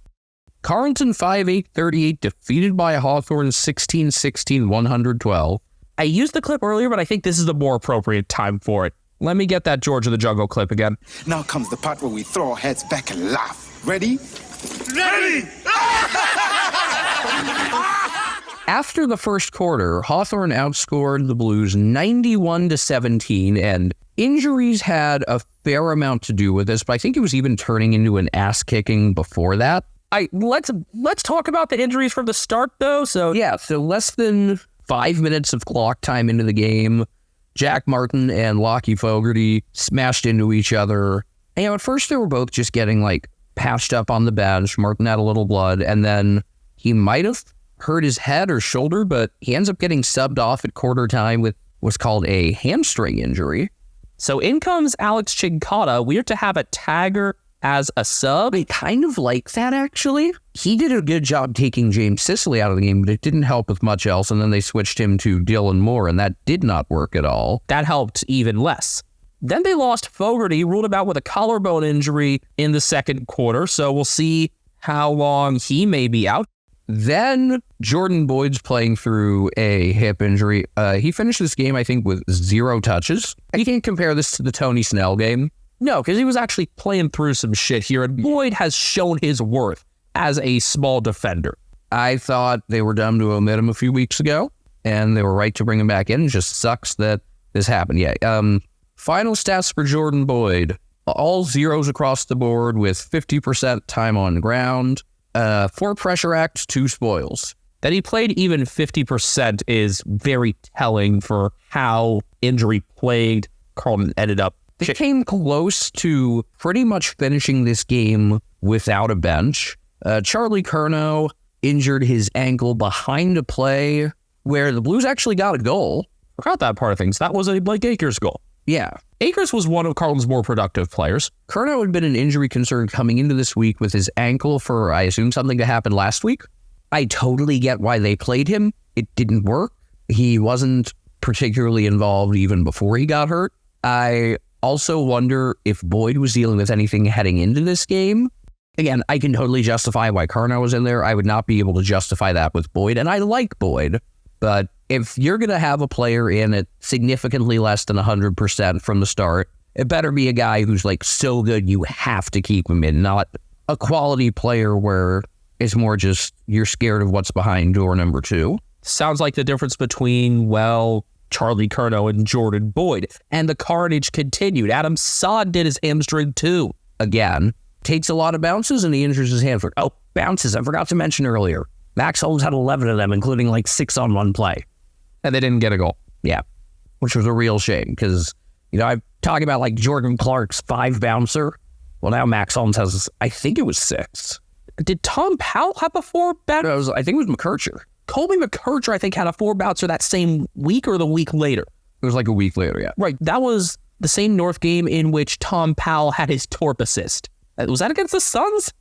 E: Carlton 5-8-38 defeated by Hawthorn 16-16, 112.
A: I used the clip earlier, but I think this is the more appropriate time for it. Let me get that George of the Jungle clip again.
H: Now comes the part where we throw our heads back and laugh. Ready?
C: Ready!
E: After the first quarter, Hawthorn outscored the Blues 91-17, and injuries had a fair amount to do with this, but I think it was even turning into an ass-kicking before that.
A: Let's talk about the injuries from the start, though. So
E: less than 5 minutes of clock time into the game, Jack Martin and Lockie Fogarty smashed into each other. And at first they were both just getting patched up on the bench. Martin had a little blood, and then he might have hurt his head or shoulder, but he ends up getting subbed off at quarter time with what's called a hamstring injury.
A: So in comes Alex Chinkata. Weird to have a tagger as a sub.
E: I kind of like that, actually. He did a good job taking James Sicily out of the game, but it didn't help with much else, and then they switched him to Dylan Moore, and that did not work at all.
A: That helped even less. Then they lost Fogarty, ruled him out with a collarbone injury in the second quarter, so we'll see how long he may be out.
E: Then Jordan Boyd's playing through a hip injury. He finished this game, I think, with 0 touches. You can't compare this to the Tony Snell game.
A: No, because he was actually playing through some shit here, and Boyd has shown his worth as a small defender.
E: I thought they were dumb to omit him a few weeks ago, and they were right to bring him back in. It just sucks that this happened. Yeah. Final stats for Jordan Boyd. All zeros across the board with 50% time on ground. 4 pressure acts, 2 spoils.
A: That he played even 50% is very telling for how injury-plagued Carlton ended up.
E: They came close to pretty much finishing this game without a bench. Charlie Curnow injured his ankle behind a play where the Blues actually got a goal.
A: Forgot that part of things. That was a Blake Akers goal.
E: Yeah.
A: Akers was one of Carlton's more productive players.
E: Curnow had been an injury concern coming into this week with his ankle for, I assume, something that happened last week. I totally get why they played him. It didn't work. He wasn't particularly involved even before he got hurt. I also wonder if Boyd was dealing with anything heading into this game. Again, I can totally justify why Curnow was in there. I would not be able to justify that with Boyd, and I like Boyd. But if you're going to have a player in at significantly less than 100% from the start, it better be a guy who's like so good you have to keep him in, not a quality player where it's more just you're scared of what's behind door number 2.
A: Sounds like the difference between, well, Charlie Curnow and Jordan Boyd. And the carnage continued. Adam Saad did his hamstring too.
E: Again, takes a lot of bounces and he injures his hamstring. Oh, bounces, I forgot to mention earlier. Max Holmes had 11 of them, including like 6 on one play.
A: And they didn't get a goal.
E: Yeah, which was a real shame because, you know, I'm talking about like Jordan Clark's 5 bouncer. Well, now Max Holmes has, I think it was 6.
A: Did Tom Powell have a 4 bouncer?
E: I think it was McKercher.
A: Colby McKercher, I think, had a 4 bouncer that same week or the week later.
E: It was like a week later, yeah.
A: Right. That was the same North game in which Tom Powell had his Torp assist. Was that against the Suns?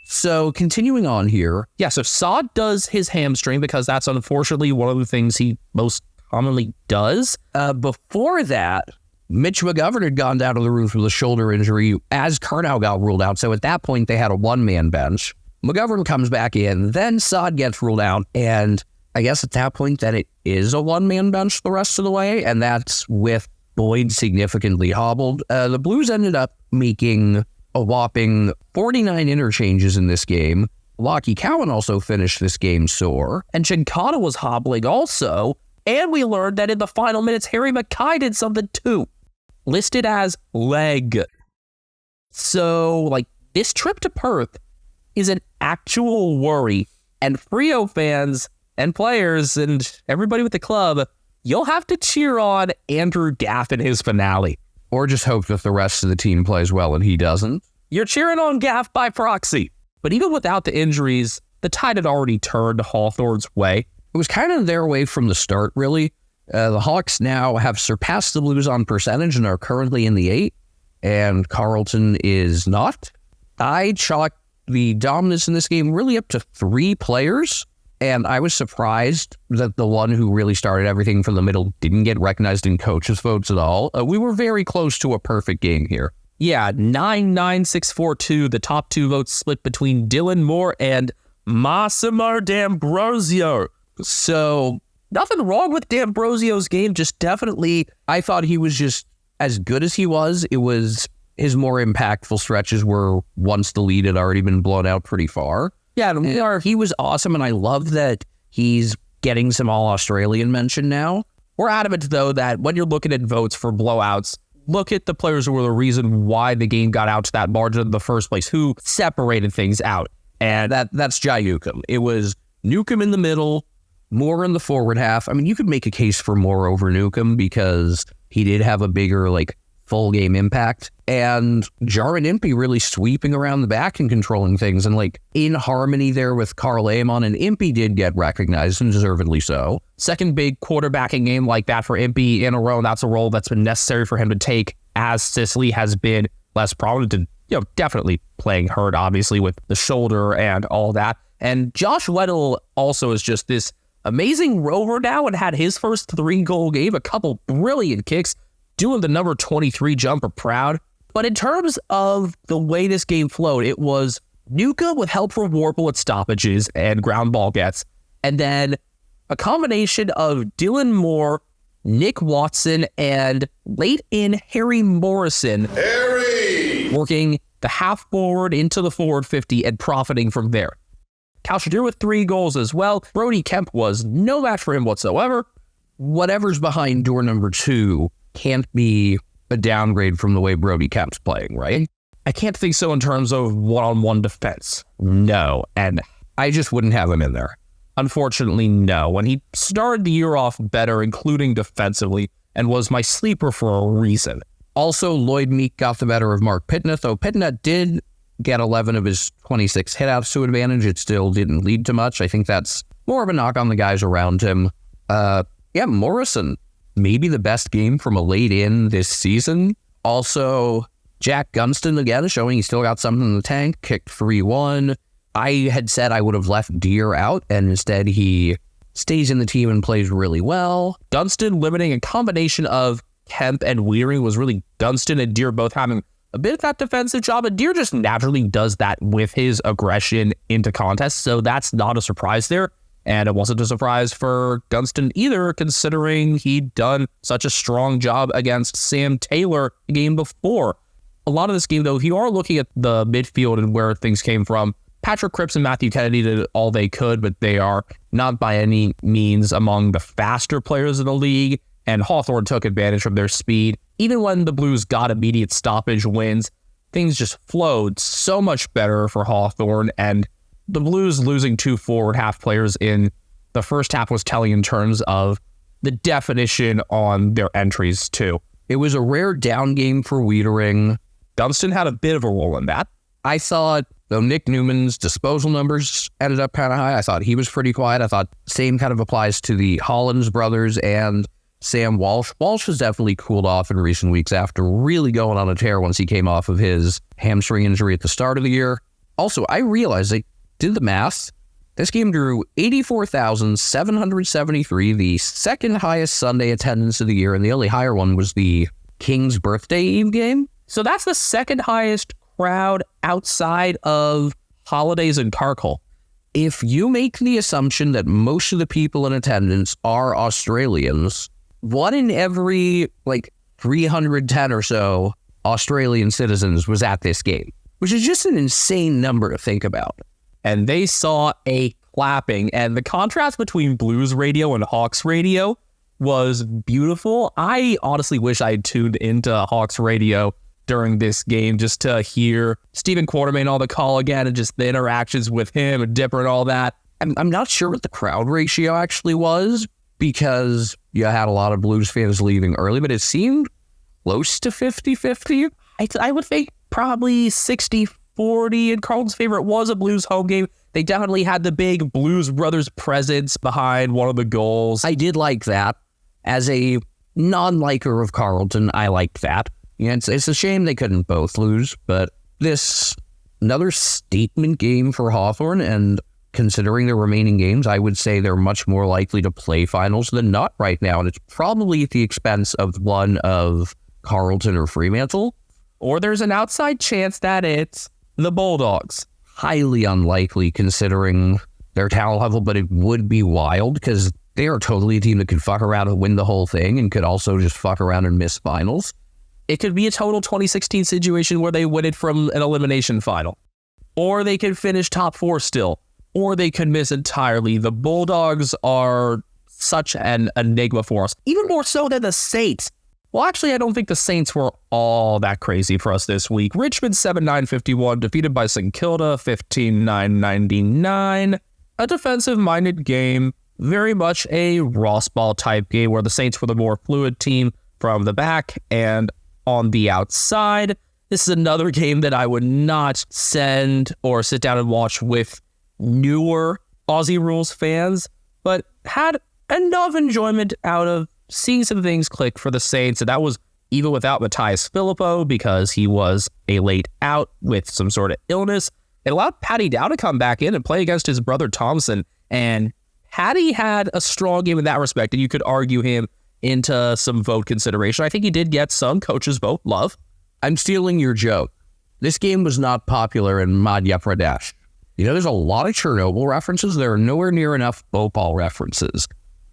E: So continuing on here.
A: Yeah, so Saad does his hamstring because that's unfortunately one of the things he most commonly does.
E: Before that, Mitch McGovern had gone down to the roof with a shoulder injury as Curnow got ruled out. So at that point, they had a 1-man bench. McGovern comes back in, then Saad gets ruled out, and I guess at that point then it is a 1-man bench the rest of the way, and that's with Boyd significantly hobbled. The Blues ended up making a whopping 49 interchanges in this game. Lockie Cowan also finished this game sore.
A: And Chincana was hobbling also, and we learned that in the final minutes, Harry Mackay did something too. Listed as leg. So, like, this trip to Perth is an actual worry. And Frio fans and players and everybody with the club, you'll have to cheer on Andrew Gaff in his finale.
E: Or just hope that the rest of the team plays well and he doesn't.
A: You're cheering on Gaff by proxy. But even without the injuries, the tide had already turned Hawthorn's way.
E: It was kind of their way from the start, really. The Hawks now have surpassed the Blues on percentage and are currently in the 8, and Carlton is not. I chalked the dominance in this game really up to 3 players, and I was surprised that the one who really started everything from the middle didn't get recognized in coaches' votes at all. We were very close to a perfect game here.
A: Yeah, 9-9-6-4-2. The top 2 votes split between Dylan Moore and Massimo D'Ambrosio.
E: So,
A: nothing wrong with D'Ambrosio's game, just definitely,
E: I thought he was just as good as he was. It was his more impactful stretches were once the lead had already been blown out pretty far.
A: Yeah,
E: he was awesome, and I love that he's getting some All-Australian mention now.
A: We're adamant, though, that when you're looking at votes for blowouts, look at the players who were the reason why the game got out to that margin in the first place, who separated things out.
E: And that's Jai Newcomb. It was Newcomb in the middle, Moore in the forward half. I mean, you could make a case for Moore over Newcomb because he did have a bigger, full game impact. And Jaron Impey really sweeping around the back and controlling things and in harmony there with Carl Amon, and Impey did get recognized and deservedly so.
A: Second big quarterbacking game like that for Impey in a row. That's a role that's been necessary for him to take as Sicily has been less prominent and, definitely playing hurt, obviously, with the shoulder and all that. And Josh Weddle also is just this amazing rover now and had his first 3-goal game, a couple brilliant kicks, doing the number 23 jumper proud. But in terms of the way this game flowed, it was Nuka with help from Warple at stoppages and ground ball gets, and then a combination of Dylan Moore, Nick Watson, and late in Harry Morrison working the half forward into the forward 50 and profiting from there. Cal Shadir with 3 goals as well. Brody Kemp was no match for him whatsoever. Whatever's behind door number 2 can't be a downgrade from the way Brody Kemp's playing, right? I can't think so in terms of one-on-one defense. No, and I just wouldn't have him in there. Unfortunately, no. When he started the year off better, including defensively, and was my sleeper for a reason. Also, Lloyd Meek got the better of Mark Pitnett, though Pitnett did get 11 of his 26 hitouts to advantage. It still didn't lead to much. I think that's more of a knock on the guys around him. Morrison, maybe the best game from a late in this season. Also, Jack Gunston again, showing he still got something in the tank, kicked 3-1. I had said I would have left Deere out, and instead he stays in the team and plays really well. Dunston limiting a combination of Kemp and Weary was really Dunston and Deere both having a bit of that defensive job, and Deere just naturally does that with his aggression into contests, so that's not a surprise there. And it wasn't a surprise for Dunston either, considering he'd done such a strong job against Sam Taylor the game before. A lot of this game, though, if you are looking at the midfield and where things came from, Patrick Cripps and Matthew Kennedy did all they could, but they are not by any means among the faster players in the league, and Hawthorne took advantage of their speed. Even when the Blues got immediate stoppage wins, things just flowed so much better for Hawthorne, and the Blues losing 2 forward half players in the first half was telling in terms of the definition on their entries, too. It was a rare down game for Wiedering. Dunston had a bit of a role in that. I thought, though Nick Newman's disposal numbers ended up kind of high, I thought he was pretty quiet. I thought same kind of applies to the Hollins brothers and Sam Walsh. Walsh has definitely cooled off in recent weeks after really going on a tear once he came off of his hamstring injury at the start of the year. Also, I realized I did the math. This game drew 84,773, the second highest Sunday attendance of the year, and the only higher one was the King's Birthday Eve game. So that's the second highest crowd outside of holidays and Carkle. If you make the assumption that most of the people in attendance are Australians, 1 in every 310 or so Australian citizens was at this game, which is just an insane number to think about. And they saw a clapping, and the contrast between Blues radio and Hawks radio was beautiful. I honestly wish I had tuned into Hawks radio during this game just to hear Stephen Quartermain on the call again and just the interactions with him and Dipper and all that. I'm not sure what the crowd ratio actually was because you had a lot of Blues fans leaving early, but it seemed close to 50-50. I would think probably 60-40 in Carlton's favor. It was a Blues home game. They definitely had the big Blues Brothers presence behind one of the goals. I did like that. As a non-liker of Carlton, I liked that. Yeah, it's a shame they couldn't both lose, but this another statement game for Hawthorne, and considering their remaining games, I would say they're much more likely to play finals than not right now, and it's probably at the expense of one of Carlton or Fremantle. Or there's an outside chance that it's the Bulldogs. Highly unlikely considering their talent level, but it would be wild because they are totally a team that could fuck around and win the whole thing and could also just fuck around and miss finals. It could be a total 2016 situation where they win it from an elimination final. Or they could finish top 4 still. Or they could miss entirely. The Bulldogs are such an enigma for us. Even more so than the Saints. Well, actually, I don't think the Saints were all that crazy for us this week. Richmond 7-9-51, defeated by St. Kilda 15-9-99. A defensive-minded game. Very much a Ross Ball type game where the Saints were the more fluid team from the back and on the outside. This is another game that I would not send or sit down and watch with newer Aussie Rules fans, but had enough enjoyment out of seeing some things click for the Saints, and that was even without Matthias Filippo because he was a late out with some sort of illness. It allowed Paddy Dow to come back in and play against his brother Thompson, and Paddy had a strong game in that respect, and you could argue him into some vote consideration. I think he did get some coaches vote love. I'm stealing your joke.
E: this game was not popular in Madhya Pradesh. There's a lot of Chernobyl references. There are nowhere near enough Bhopal references.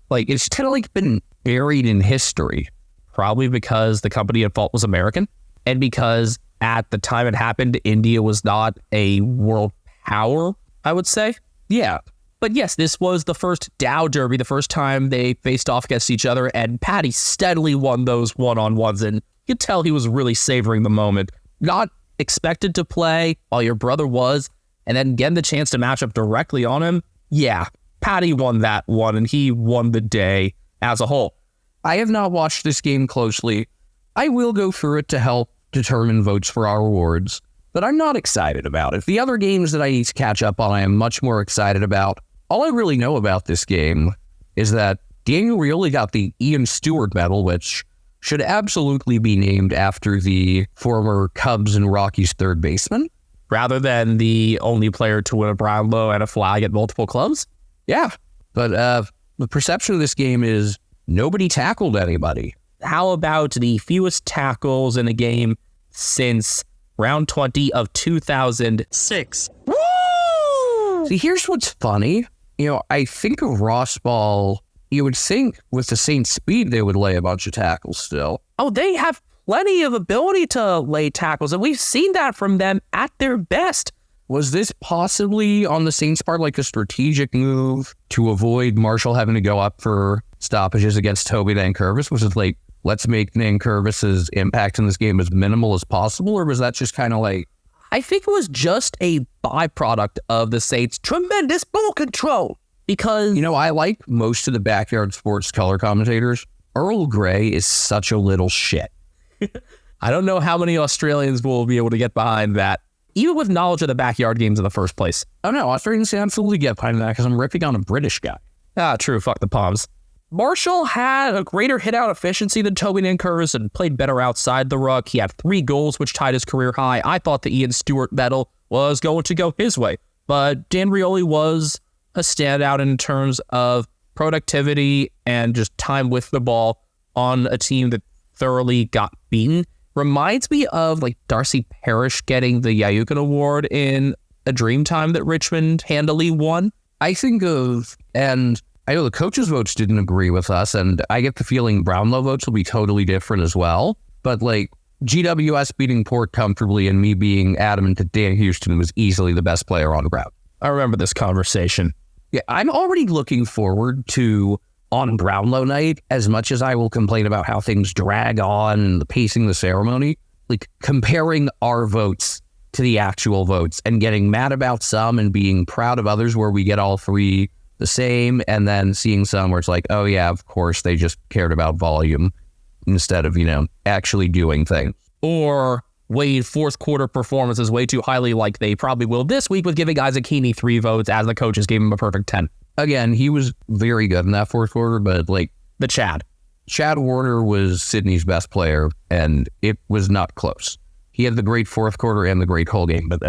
E: Like, it's kind of like been buried in history.
A: Probably because the company at fault was American, and because at the time it happened, India was not a world power, I would say.
E: Yeah.
A: But yes, this was the first Dow Derby, the first time they faced off against each other, and Paddy steadily won those one-on-ones, and you could tell he was really savoring the moment. Not expected to play while your brother was, and then getting the chance to match up directly on him. Yeah, Paddy won that one, and he won the day as a whole.
E: I have not watched this game closely. I will go through it to help determine votes for our awards, but I'm not excited about it. The other games that I need to catch up on, I am much more excited about. All I really know about this game is that Daniel Rioli got the Ian Stewart medal, which should absolutely be named after the former Cubs and Rockies third baseman.
A: Rather than the only player to win a Brownlow and a flag at multiple clubs?
E: Yeah, but the perception of this game is nobody tackled anybody.
A: How about the fewest tackles in a game since round 20 of 2006?
E: Woo! See, here's what's funny. I think of Ross Ball, you would think with the same speed they would lay a bunch of tackles still.
A: Oh, they have plenty of ability to lay tackles, and we've seen that from them at their best.
E: Was this possibly on the Saints' part like a strategic move to avoid Marshall having to go up for stoppages against Toby Nankervis? Was it like, let's make Nankervis's impact in this game as minimal as possible, or was that just kind of like...
A: I think it was just a byproduct of the Saints' tremendous ball control. Because...
E: I like most of the backyard sports color commentators. Earl Grey is such a little shit.
A: I don't know how many Australians will be able to get behind that, even with knowledge of the backyard games in the first place.
E: Oh no, Australians absolutely get behind that because I'm ripping on a British guy.
A: Ah, true, fuck the Palms. Marshall had a greater hit-out efficiency than Toby Nankervis and played better outside the ruck. He had 3 goals, which tied his career high. I thought the Ian Stewart medal was going to go his way, but Dan Rioli was a standout in terms of productivity and just time with the ball on a team that thoroughly got beaten. Reminds me of like Darcy Parish getting the Yayukin Award in a Dreamtime that Richmond handily won.
E: I think of, and I know the coaches' votes didn't agree with us, and I get the feeling Brownlow votes will be totally different as well. But like GWS beating Port comfortably and me being adamant that Dan Houston was easily the best player on the ground.
A: I remember this conversation.
E: Yeah, I'm already looking forward to on Brownlow night, as much as I will complain about how things drag on and the pacing of the ceremony, like comparing our votes to the actual votes and getting mad about some and being proud of others where we get all 3 the same, and then seeing some where it's like, oh yeah, of course, they just cared about volume instead of, actually doing things.
A: Or weighed fourth quarter performances way too highly like they probably will this week with giving Isaac Heaney 3 votes as the coaches gave him a perfect 10.
E: Again, he was very good in that fourth quarter, but like
A: the Chad
E: Warner was Sydney's best player, and it was not close. He had the great fourth quarter and the great whole game, but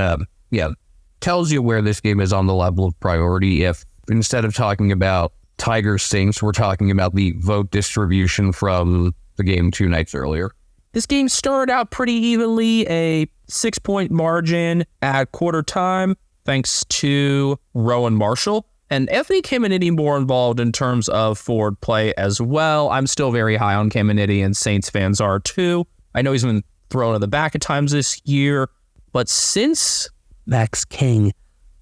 E: tells you where this game is on the level of priority. If instead of talking about Tigers Saints, we're talking about the vote distribution from the game 2 nights earlier.
A: This game started out pretty evenly, a 6-point margin at quarter time, thanks to Rowan Marshall. And Anthony Caminiti more involved in terms of forward play as well. I'm still very high on Caminiti, and Saints fans are too. I know he's been thrown in the back at times this year, but since Max King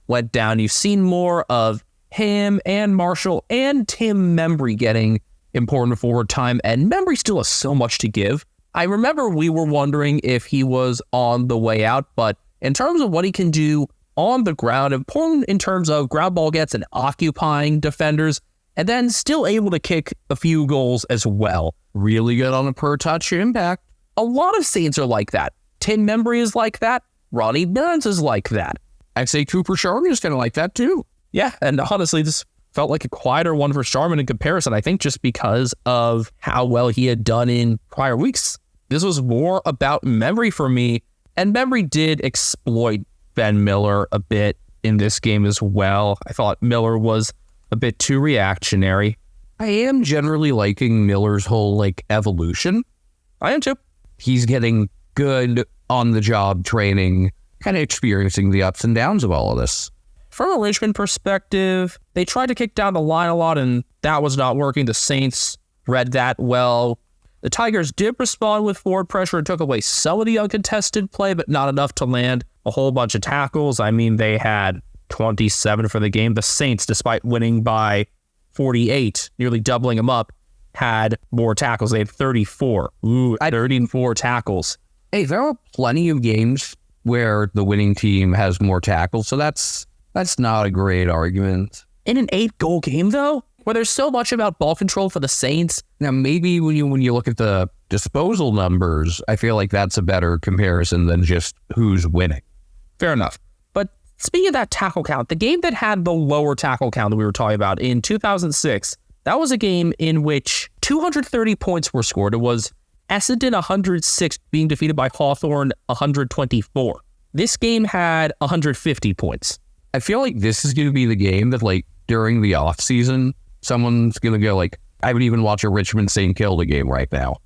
A: went down, you've seen more of him and Marshall and Tim Membry getting important forward time, and Membry still has so much to give. I remember we were wondering if he was on the way out, but in terms of what he can do on the ground, important in terms of ground ball gets and occupying defenders, and then still able to kick a few goals as well.
E: Really good on a per touch impact.
A: A lot of Saints are like that. Tim Membry is like that. Ronnie Burns is like that.
E: I'd say Cooper Sharman is kind of like that too.
A: Yeah, and honestly, this felt like a quieter one for Sharman in comparison, I think just because of how well he had done in prior weeks. This was more about Membry for me, and Membry did exploit Ben Miller a bit in this game as well. I thought Miller was a bit too reactionary.
E: I am generally liking Miller's whole evolution.
A: I am too.
E: He's getting good on-the-job training, kind of experiencing the ups and downs of all of this.
A: From a Richmond perspective, they tried to kick down the line a lot, and that was not working. The Saints read that well. The Tigers did respond with forward pressure and took away some of the uncontested play, but not enough to land a whole bunch of tackles. I mean, they had 27 for the game. The Saints, despite winning by 48, nearly doubling them up, had more tackles. They had 34. 34 tackles.
E: Hey, there are plenty of games where the winning team has more tackles, so that's not a great argument.
A: In an 8-goal game, though, where there's so much about ball control for the Saints.
E: Now, maybe when you look at the disposal numbers, I feel like that's a better comparison than just who's winning.
A: Fair enough. But speaking of that tackle count, the game that had the lower tackle count that we were talking about in 2006, that was a game in which 230 points were scored. It was Essendon 106 being defeated by Hawthorn 124. This game had 150 points.
E: I feel like this is going to be the game that, like, during the off season, someone's going to go, like, I would even watch a Richmond St. Kilda game right now.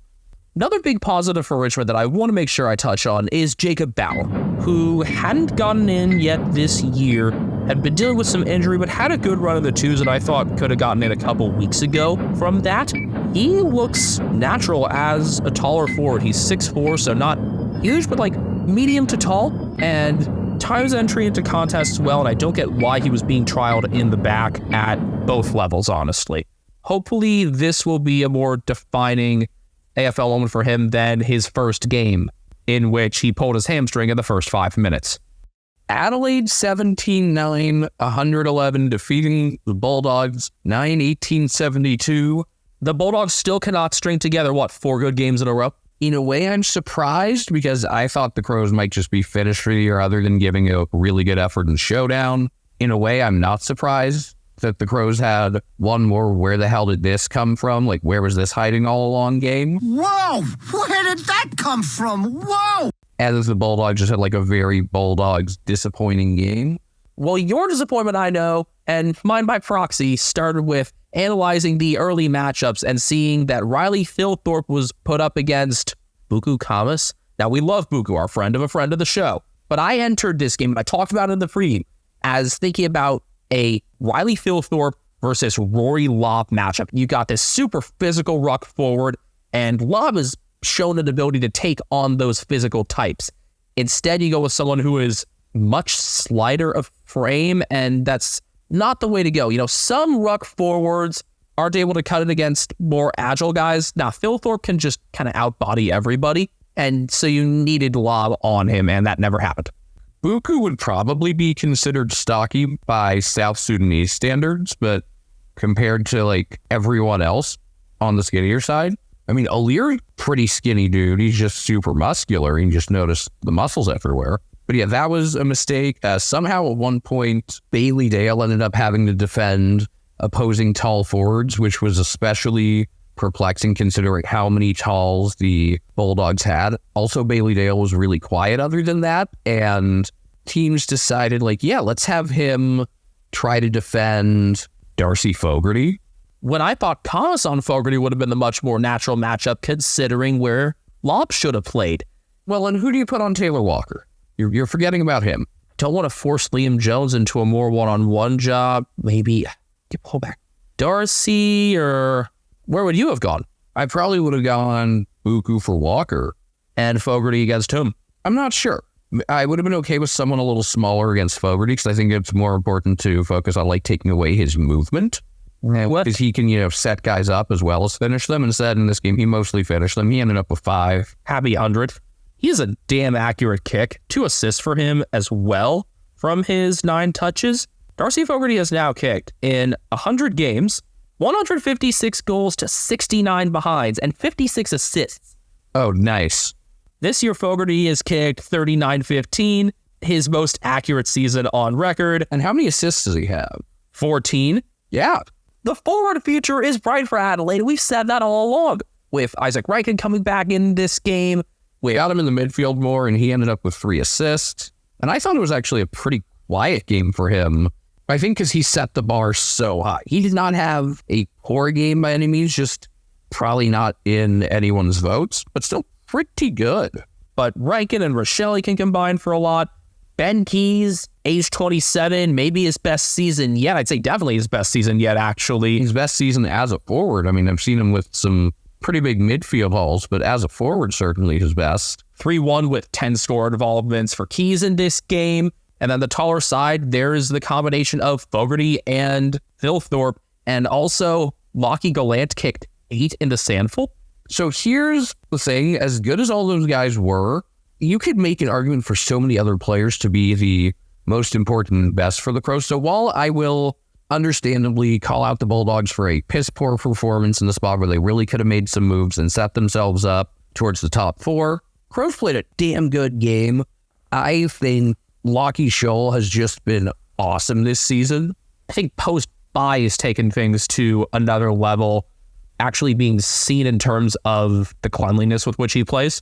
A: Another big positive for Richmond that I want to make sure I touch on is Jacob Bauer, who hadn't gotten in yet this year, had been dealing with some injury, but had a good run in the twos that I thought could have gotten in a couple weeks ago. From that, he looks natural as a taller forward. He's 6'4", so not huge, but like medium to tall, and times entry into contests well, and I don't get why he was being trialed in the back at both levels, honestly. Hopefully, this will be a more defining AFL moment for him than his first game, in which he pulled his hamstring in the first 5 minutes.
E: Adelaide 17-9, 111, defeating the Bulldogs 9-18-72.
A: The Bulldogs still cannot string together, 4 good games in a row?
E: In a way, I'm surprised because I thought the Crows might just be finished for the year other than giving a really good effort in Showdown. In a way, I'm not surprised that the Crows had one more where the hell did this come from? Like, where was this hiding all along game?
H: Whoa! Where did that come from? Whoa!
E: As the Bulldogs just had like a very Bulldogs disappointing game.
A: Well, your disappointment, I know, and mine by proxy, started with analyzing the early matchups and seeing that Riley Philthorpe was put up against Buku Kamas. Now, we love Buku, our friend of a friend of the show, but I entered this game, and I talked about it in the pregame, as thinking about a Riley Philthorpe versus Rory Lobb matchup. You got this super physical ruck forward, and Lobb has shown an ability to take on those physical types. Instead, you go with someone who is much slighter of frame, and that's not the way to go. You know, some ruck forwards aren't able to cut it against more agile guys. Now, Philthorpe can just kind of outbody everybody, and so you needed Lobb on him, and that never happened.
E: Buku would probably be considered stocky by South Sudanese standards, but compared to like everyone else on the skinnier side, I mean, O'Leary, pretty skinny dude. He's just super muscular. You can just notice the muscles everywhere. But yeah, that was a mistake. Somehow at one point, Bailey Dale ended up having to defend opposing tall forwards, which was especially perplexing considering how many talls the Bulldogs had. Also, Bailey Dale was really quiet other than that. And teams decided, like, yeah, let's have him try to defend Darcy Fogarty.
A: When I thought Kamas on Fogarty would have been the much more natural matchup considering where Lobb should have played.
E: Well, and who do you put on Taylor Walker? You're forgetting about him.
A: Don't want to force Liam Jones into a more one-on-one job. Maybe pull back Darcy, or where would you have gone?
E: I probably would have gone Buku for Walker.
A: And Fogarty against whom?
E: I'm not sure. I would have been okay with someone a little smaller against Fogarty because I think it's more important to focus on like taking away his movement. Because he can, set guys up as well as finish them. Instead, in this game, he mostly finished them. He ended up with 5.
A: Happy 100. He has a damn accurate kick. 2 assists for him as well from his 9 touches. Darcy Fogarty has now kicked in 100 games, 156 goals to 69 behinds, and 56 assists.
E: Oh, nice.
A: This year, Fogarty has kicked 39-15, his most accurate season on record.
E: And how many assists does he have?
A: 14.
E: Yeah.
A: The forward future is bright for Adelaide. We've said that all along. With Isaac Reichen coming back in this game,
E: we got him in the midfield more, and he ended up with 3 assists. And I thought it was actually a pretty quiet game for him. I think because he set the bar so high. He did not have a poor game by any means, just probably not in anyone's votes, but still pretty good.
A: but Rankin and Rochelle can combine for a lot. Ben Keys, age 27, maybe his best season yet. I'd say definitely his best season yet, actually.
E: His best season as a forward. I mean, I've seen him with some pretty big midfield hauls, but as a forward, certainly his best.
A: 3-1 with 10 score involvements for Keys in this game. And then the taller side, there's the combination of Fogarty and Thilthorpe. And also, Lockie Gallant kicked 8 into Sandful.
E: So here's the thing. As good as all those guys were, you could make an argument for so many other players to be the most important and best for the Crows. So while I will understandably call out the Bulldogs for a piss-poor performance in the spot where they really could have made some moves and set themselves up towards the top 4, Crows played a damn good game. I think Lockie Scholl has just been awesome this season.
A: I think post-bye has taken things to another level, actually being seen in terms of the cleanliness with which he plays.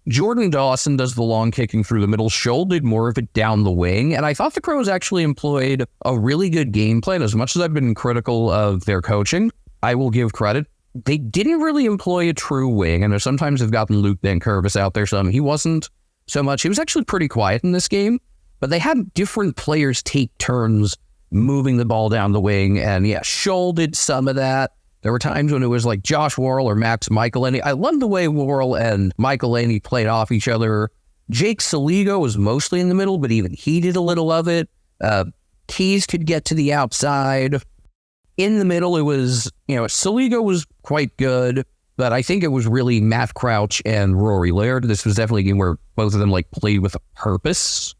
E: Jordan Dawson does the long kicking through the middle. Scholl did more of it down the wing. And I thought the Crows actually employed a really good game plan. As much as I've been critical of their coaching, I will give credit. They didn't really employ a true wing. And sometimes they've gotten Luke Van Curvis out there some. He wasn't so much. He was actually pretty quiet in this game. But they had different players take turns moving the ball down the wing. And yeah, Scholl did some of that. There were times when it was like Josh Worrell or Max Michelini. I love the way Worrell and Michelini played off each other. Jake Saligo was mostly in the middle, but even he did a little of it. Keys could get to the outside. In the middle, it was, Saligo was quite good, but I think it was really Matt Crouch and Rory Laird. This was definitely a game where both of them played with a purpose.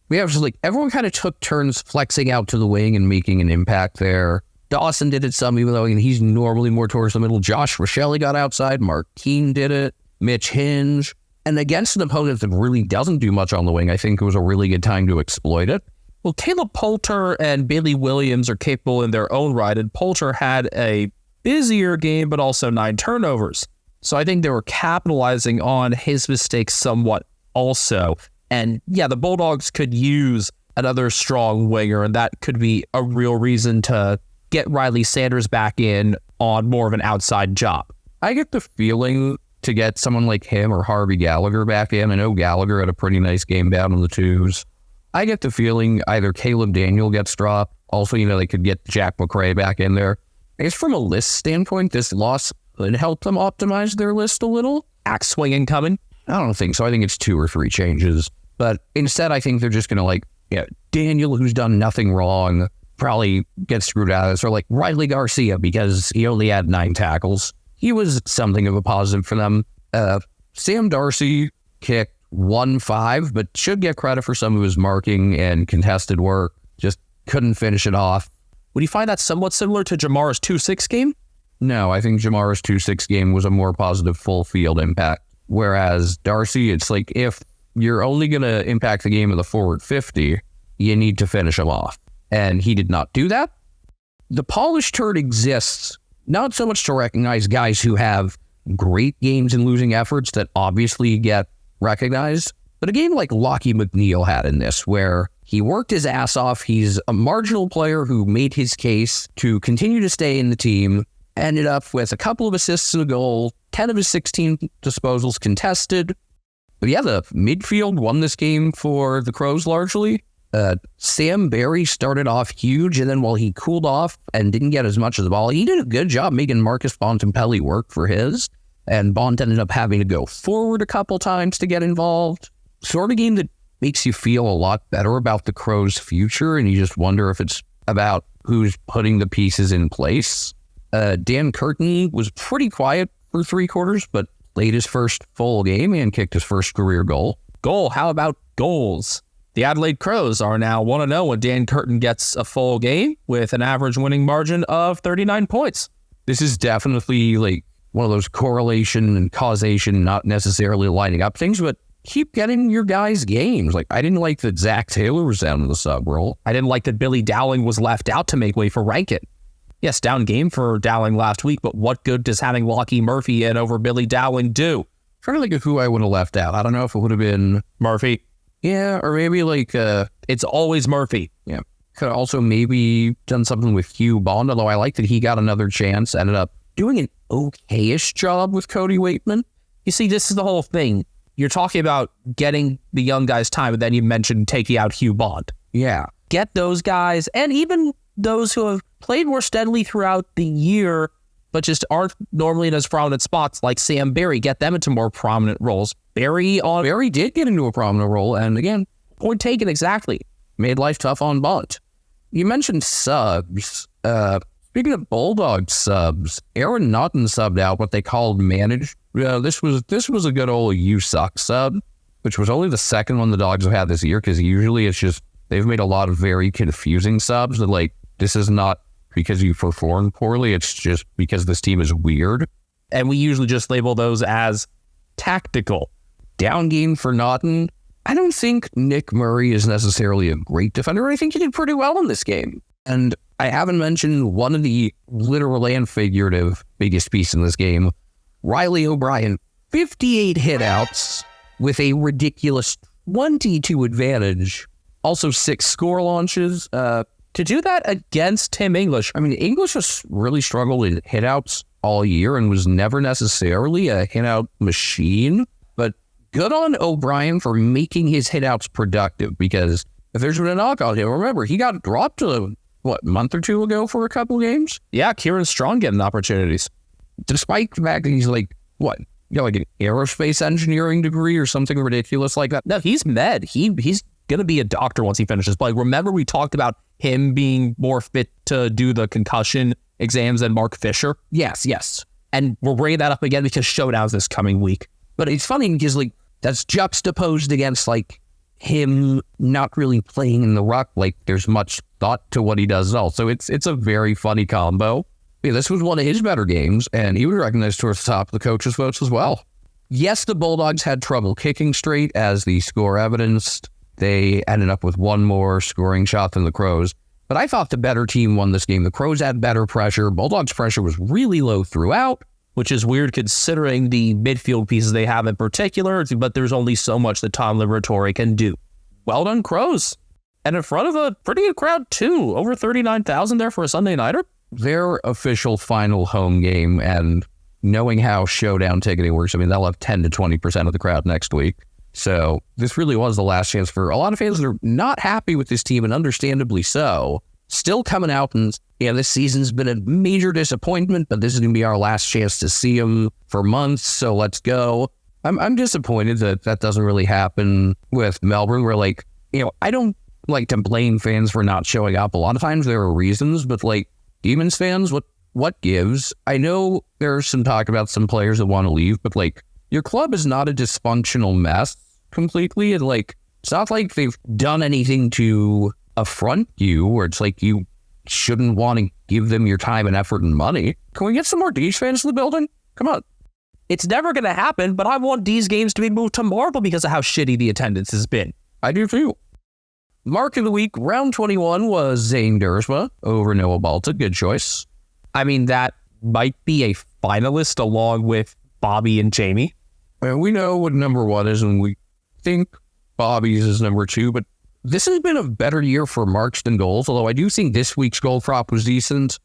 E: We have just everyone kind of took turns flexing out to the wing and making an impact there. Dawson did it some, even though he's normally more towards the middle. Josh Rochelle got outside. Mark Keane did it. Mitch Hinge. And against an opponent that really doesn't do much on the wing, I think it was a really good time to exploit it.
A: Well, Caleb Poulter and Bailey Williams are capable in their own right, and Poulter had a busier game, but also 9 turnovers. So I think they were capitalizing on his mistakes somewhat also. And yeah, the Bulldogs could use another strong winger, and that could be a real reason to get Riley Sanders back in on more of an outside job.
E: I get the feeling to get someone like him or Harvey Gallagher back in. I know Gallagher had a pretty nice game down in the 2s. I get the feeling either Caleb Daniel gets dropped. Also, they could get Jack McRae back in there. I guess from a list standpoint, this loss could help them optimize their list a little.
A: Axe swinging coming?
E: I don't think so. I think it's 2 or 3 changes. But instead, I think they're just going to Daniel, who's done nothing wrong, probably get screwed out of this, or Riley Garcia, because he only had 9 tackles. He was something of a positive for them. Sam Darcy kicked 1-5, but should get credit for some of his marking and contested work. Just couldn't finish it off.
A: Would you find that somewhat similar to Jamara's 2-6 game?
E: No, I think Jamara's 2-6 game was a more positive full field impact. Whereas Darcy, it's if you're only going to impact the game of the forward 50, you need to finish him off. And he did not do that. The polished turd exists not so much to recognize guys who have great games and losing efforts that obviously get recognized, but a game like Lockie McNeil had in this, where he worked his ass off. He's a marginal player who made his case to continue to stay in the team, ended up with a couple of assists and a goal, 10 of his 16 disposals contested. But yeah, the midfield won this game for the Crows largely. Sam Barry started off huge, and then while he cooled off and didn't get as much of the ball, he did a good job making Marcus Bontempelli work for his, and Bont ended up having to go forward a couple times to get involved. Sort of game that makes you feel a lot better about the Crows' future, and you just wonder if it's about who's putting the pieces in place. Dan Curtin was pretty quiet for 3 quarters, but played his first full game and kicked his first career goal.
A: How about goals? The Adelaide Crows are now 1-0 when Dan Curtin gets a full game with an average winning margin of 39 points.
E: This is definitely one of those correlation and causation, not necessarily lining up things, but keep getting your guys games. I didn't like that Zach Taylor was down in the sub role.
A: I didn't like that Billy Dowling was left out to make way for Rankin. Yes, down game for Dowling last week, but what good does having Lockie Murphy in over Billy Dowling do?
E: I'm trying to think of who I would have left out. I don't know if it would have been
A: Murphy.
E: Yeah, or maybe
A: it's always Murphy.
E: Yeah. Could have also maybe done something with Hugh Bond, although I like that he got another chance, ended up doing an okay-ish job with Cody Waitman.
A: You see, this is the whole thing. you're talking about getting the young guys time, and then you mentioned taking out Hugh Bond.
E: Yeah.
A: Get those guys, and even those who have played more steadily throughout the year, but just aren't normally in as prominent spots, like Sam Barry, get them into more prominent roles. Barry did get into a prominent role, and again, point taken exactly. Made life tough on Bond. You mentioned subs. Speaking of Bulldog subs, Aaron Naughton subbed out what they called managed. This was a good old "you suck" sub, which was only the second one the Dogs have had this year, because usually it's just they've made a lot of very confusing subs that, like, this is not because you performed poorly, it's just because this team is weird. And we usually just label those as tactical.
E: Down game for Naughton. I don't think Nick Murray is necessarily a great defender. I think he did pretty well in this game. And I haven't mentioned one of the literal and figurative biggest piece in this game, Riley O'Brien. 58 hitouts with a ridiculous 22 advantage. Also 6 score launches. To do that against Tim English. I mean, English has really struggled in hitouts all year and was never necessarily a hitout machine. But good on O'Brien for making his hitouts productive, because if there's been a knock on him, remember, he got dropped a month or two ago for a couple games?
A: Yeah, Kieran Strong getting opportunities.
E: Despite the fact that he's like an aerospace engineering degree or something ridiculous like that.
A: No, he's med. He's going to be a doctor once he finishes playing. Remember, we talked about him being more fit to do the concussion exams than Mark Fisher?
E: Yes.
A: And we're bringing that up again because Showdown's this coming week.
E: But it's funny because, like, that's juxtaposed against, like, him not really playing in the ruck. Like, there's much thought to what he does at all. So it's a very funny combo. Yeah, this was one of his better games, and he was recognized towards the top of the coaches' votes as well. Yes, the Bulldogs had trouble kicking straight, as the score evidenced. They ended up with one more scoring shot than the Crows. But I thought the better team won this game. The Crows had better pressure. Bulldogs' pressure was really low throughout,
A: which is weird considering the midfield pieces they have in particular, but there's only so much that Tom Liberatore can do. Well done, Crows. And in front of a pretty good crowd, too. Over 39,000 there for a Sunday nighter.
E: Their official final home game, and knowing how Showdown ticketing works, I mean, they'll have 10 to 20% of the crowd next week. So this really was the last chance for a lot of fans that are not happy with this team, and understandably so. Still coming out, and this season's been a major disappointment, but this is going to be our last chance to see them for months, so let's go. I'm disappointed that doesn't really happen with Melbourne, where, like, I don't like to blame fans for not showing up. A lot of times there are reasons, but, like, Demons fans, what gives? I know there's some talk about some players that want to leave, but, like, your club is not a dysfunctional mess completely, and, like, it's not like they've done anything to affront you, or it's like you shouldn't want to give them your time and effort and money. Can we get some more D's fans in the building? Come on.
A: It's never going to happen, but I want D's games to be moved to Marble because of how shitty the attendance has been.
E: I do too. Mark of the week, round 21, was Zane Dersma over Noah Balta. Good choice.
A: I mean, that might be a finalist along with Bobby and Jamie.
E: And we know what number 1 is, and we think Bobby's is number 2, but this has been a better year for marks than goals, although I do think this week's goal prop was decent.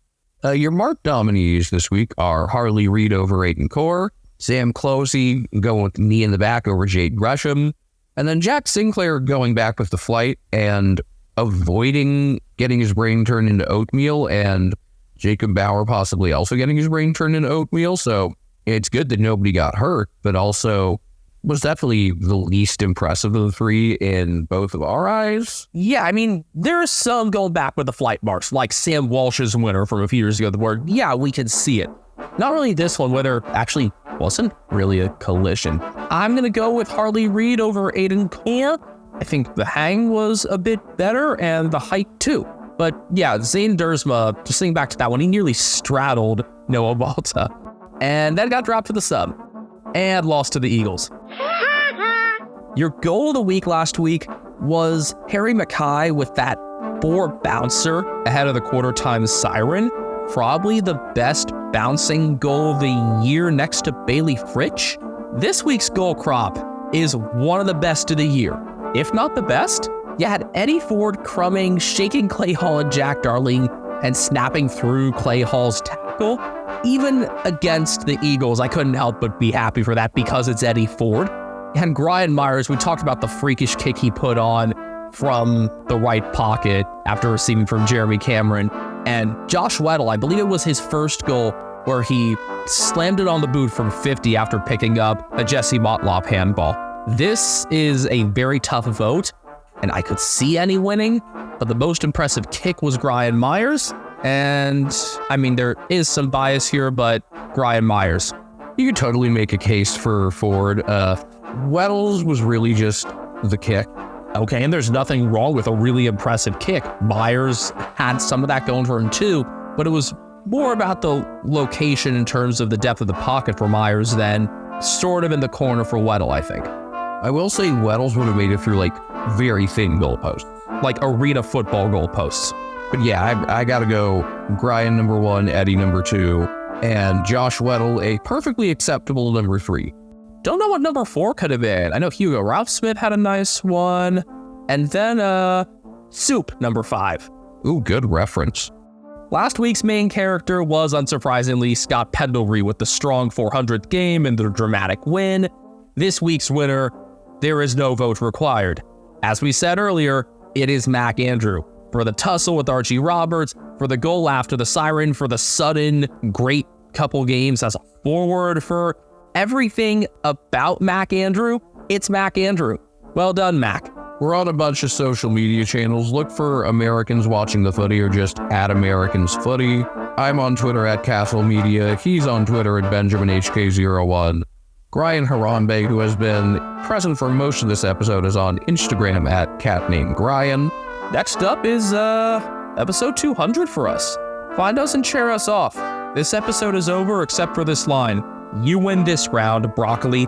E: Your mark nominees this week are Harley Reid over Aiden Core, Sam Closey going with knee in the back over Jade Gresham, and then Jack Sinclair going back with the flight and avoiding getting his brain turned into oatmeal, and Jacob Bauer possibly also getting his brain turned into oatmeal. So it's good that nobody got hurt, but also was definitely the least impressive of the three in both of our eyes.
A: Yeah, I mean, there's some going back with the flight marks, like Sam Walsh's winner from a few years ago, where, yeah, we can see it. Not really this one, where there actually wasn't really a collision. I'm going to go with Harley Reid over Aiden Core. I think the hang was a bit better, and the height too. But yeah, Zane Dersma, just thinking back to that one, he nearly straddled Noah Balta, and then got dropped to the sub, and lost to the Eagles. Your goal of the week last week was Harry Mackay with that 4 bouncer ahead of the quarter time siren. Probably the best bouncing goal of the year next to Bailey Fritsch. This week's goal crop is one of the best of the year. If not the best, you had Eddie Ford crumbing, shaking Clay Hall and Jack Darling, and snapping through Clay Hall's tackle. Even against the Eagles, I couldn't help but be happy for that because it's Eddie Ford. And Brian Myers, we talked about the freakish kick he put on from the right pocket after receiving from Jeremy Cameron. And Josh Weddle, I believe it was his first goal where he slammed it on the boot from 50 after picking up a Jesse Motlop handball. This is a very tough vote, and I could see any winning, but the most impressive kick was Brian Myers. And I mean, there is some bias here, but Brian Myers.
E: You could totally make a case for Ford. Weddle's was really just the kick.
A: Okay, and there's nothing wrong with a really impressive kick. Myers had some of that going for him too, but it was more about the location in terms of the depth of the pocket for Myers than sort of in the corner for Weddle, I think.
E: I will say Weddle's would have made it through like very thin goalposts.
A: Like arena football goalposts.
E: But yeah, I gotta go Brian number 1, Eddie number 2, and Josh Weddle a perfectly acceptable number 3.
A: Don't know what number 4 could have been. I know Hugo Ralph Smith had a nice one. And then, Soup, number 5.
E: Ooh, good reference.
A: Last week's main character was, unsurprisingly, Scott Pendlebury with the strong 400th game and the dramatic win. This week's winner, there is no vote required. As we said earlier, it is Mac Andrew. For the tussle with Archie Roberts, for the goal after the siren, for the sudden great couple games as a forward, for everything about Mac Andrew, it's Mac Andrew. Well done, Mac.
E: We're on a bunch of social media channels. Look for Americans Watching the Footy or just at Americans Footy. I'm on Twitter at Castle Media. He's on Twitter at BenjaminHK01. Brian Harambe, who has been present for most of this episode, is on Instagram at CatNameDryan.
A: Next up is episode 200 for us. Find us and cheer us off. This episode is over except for this line. You win this round, broccoli.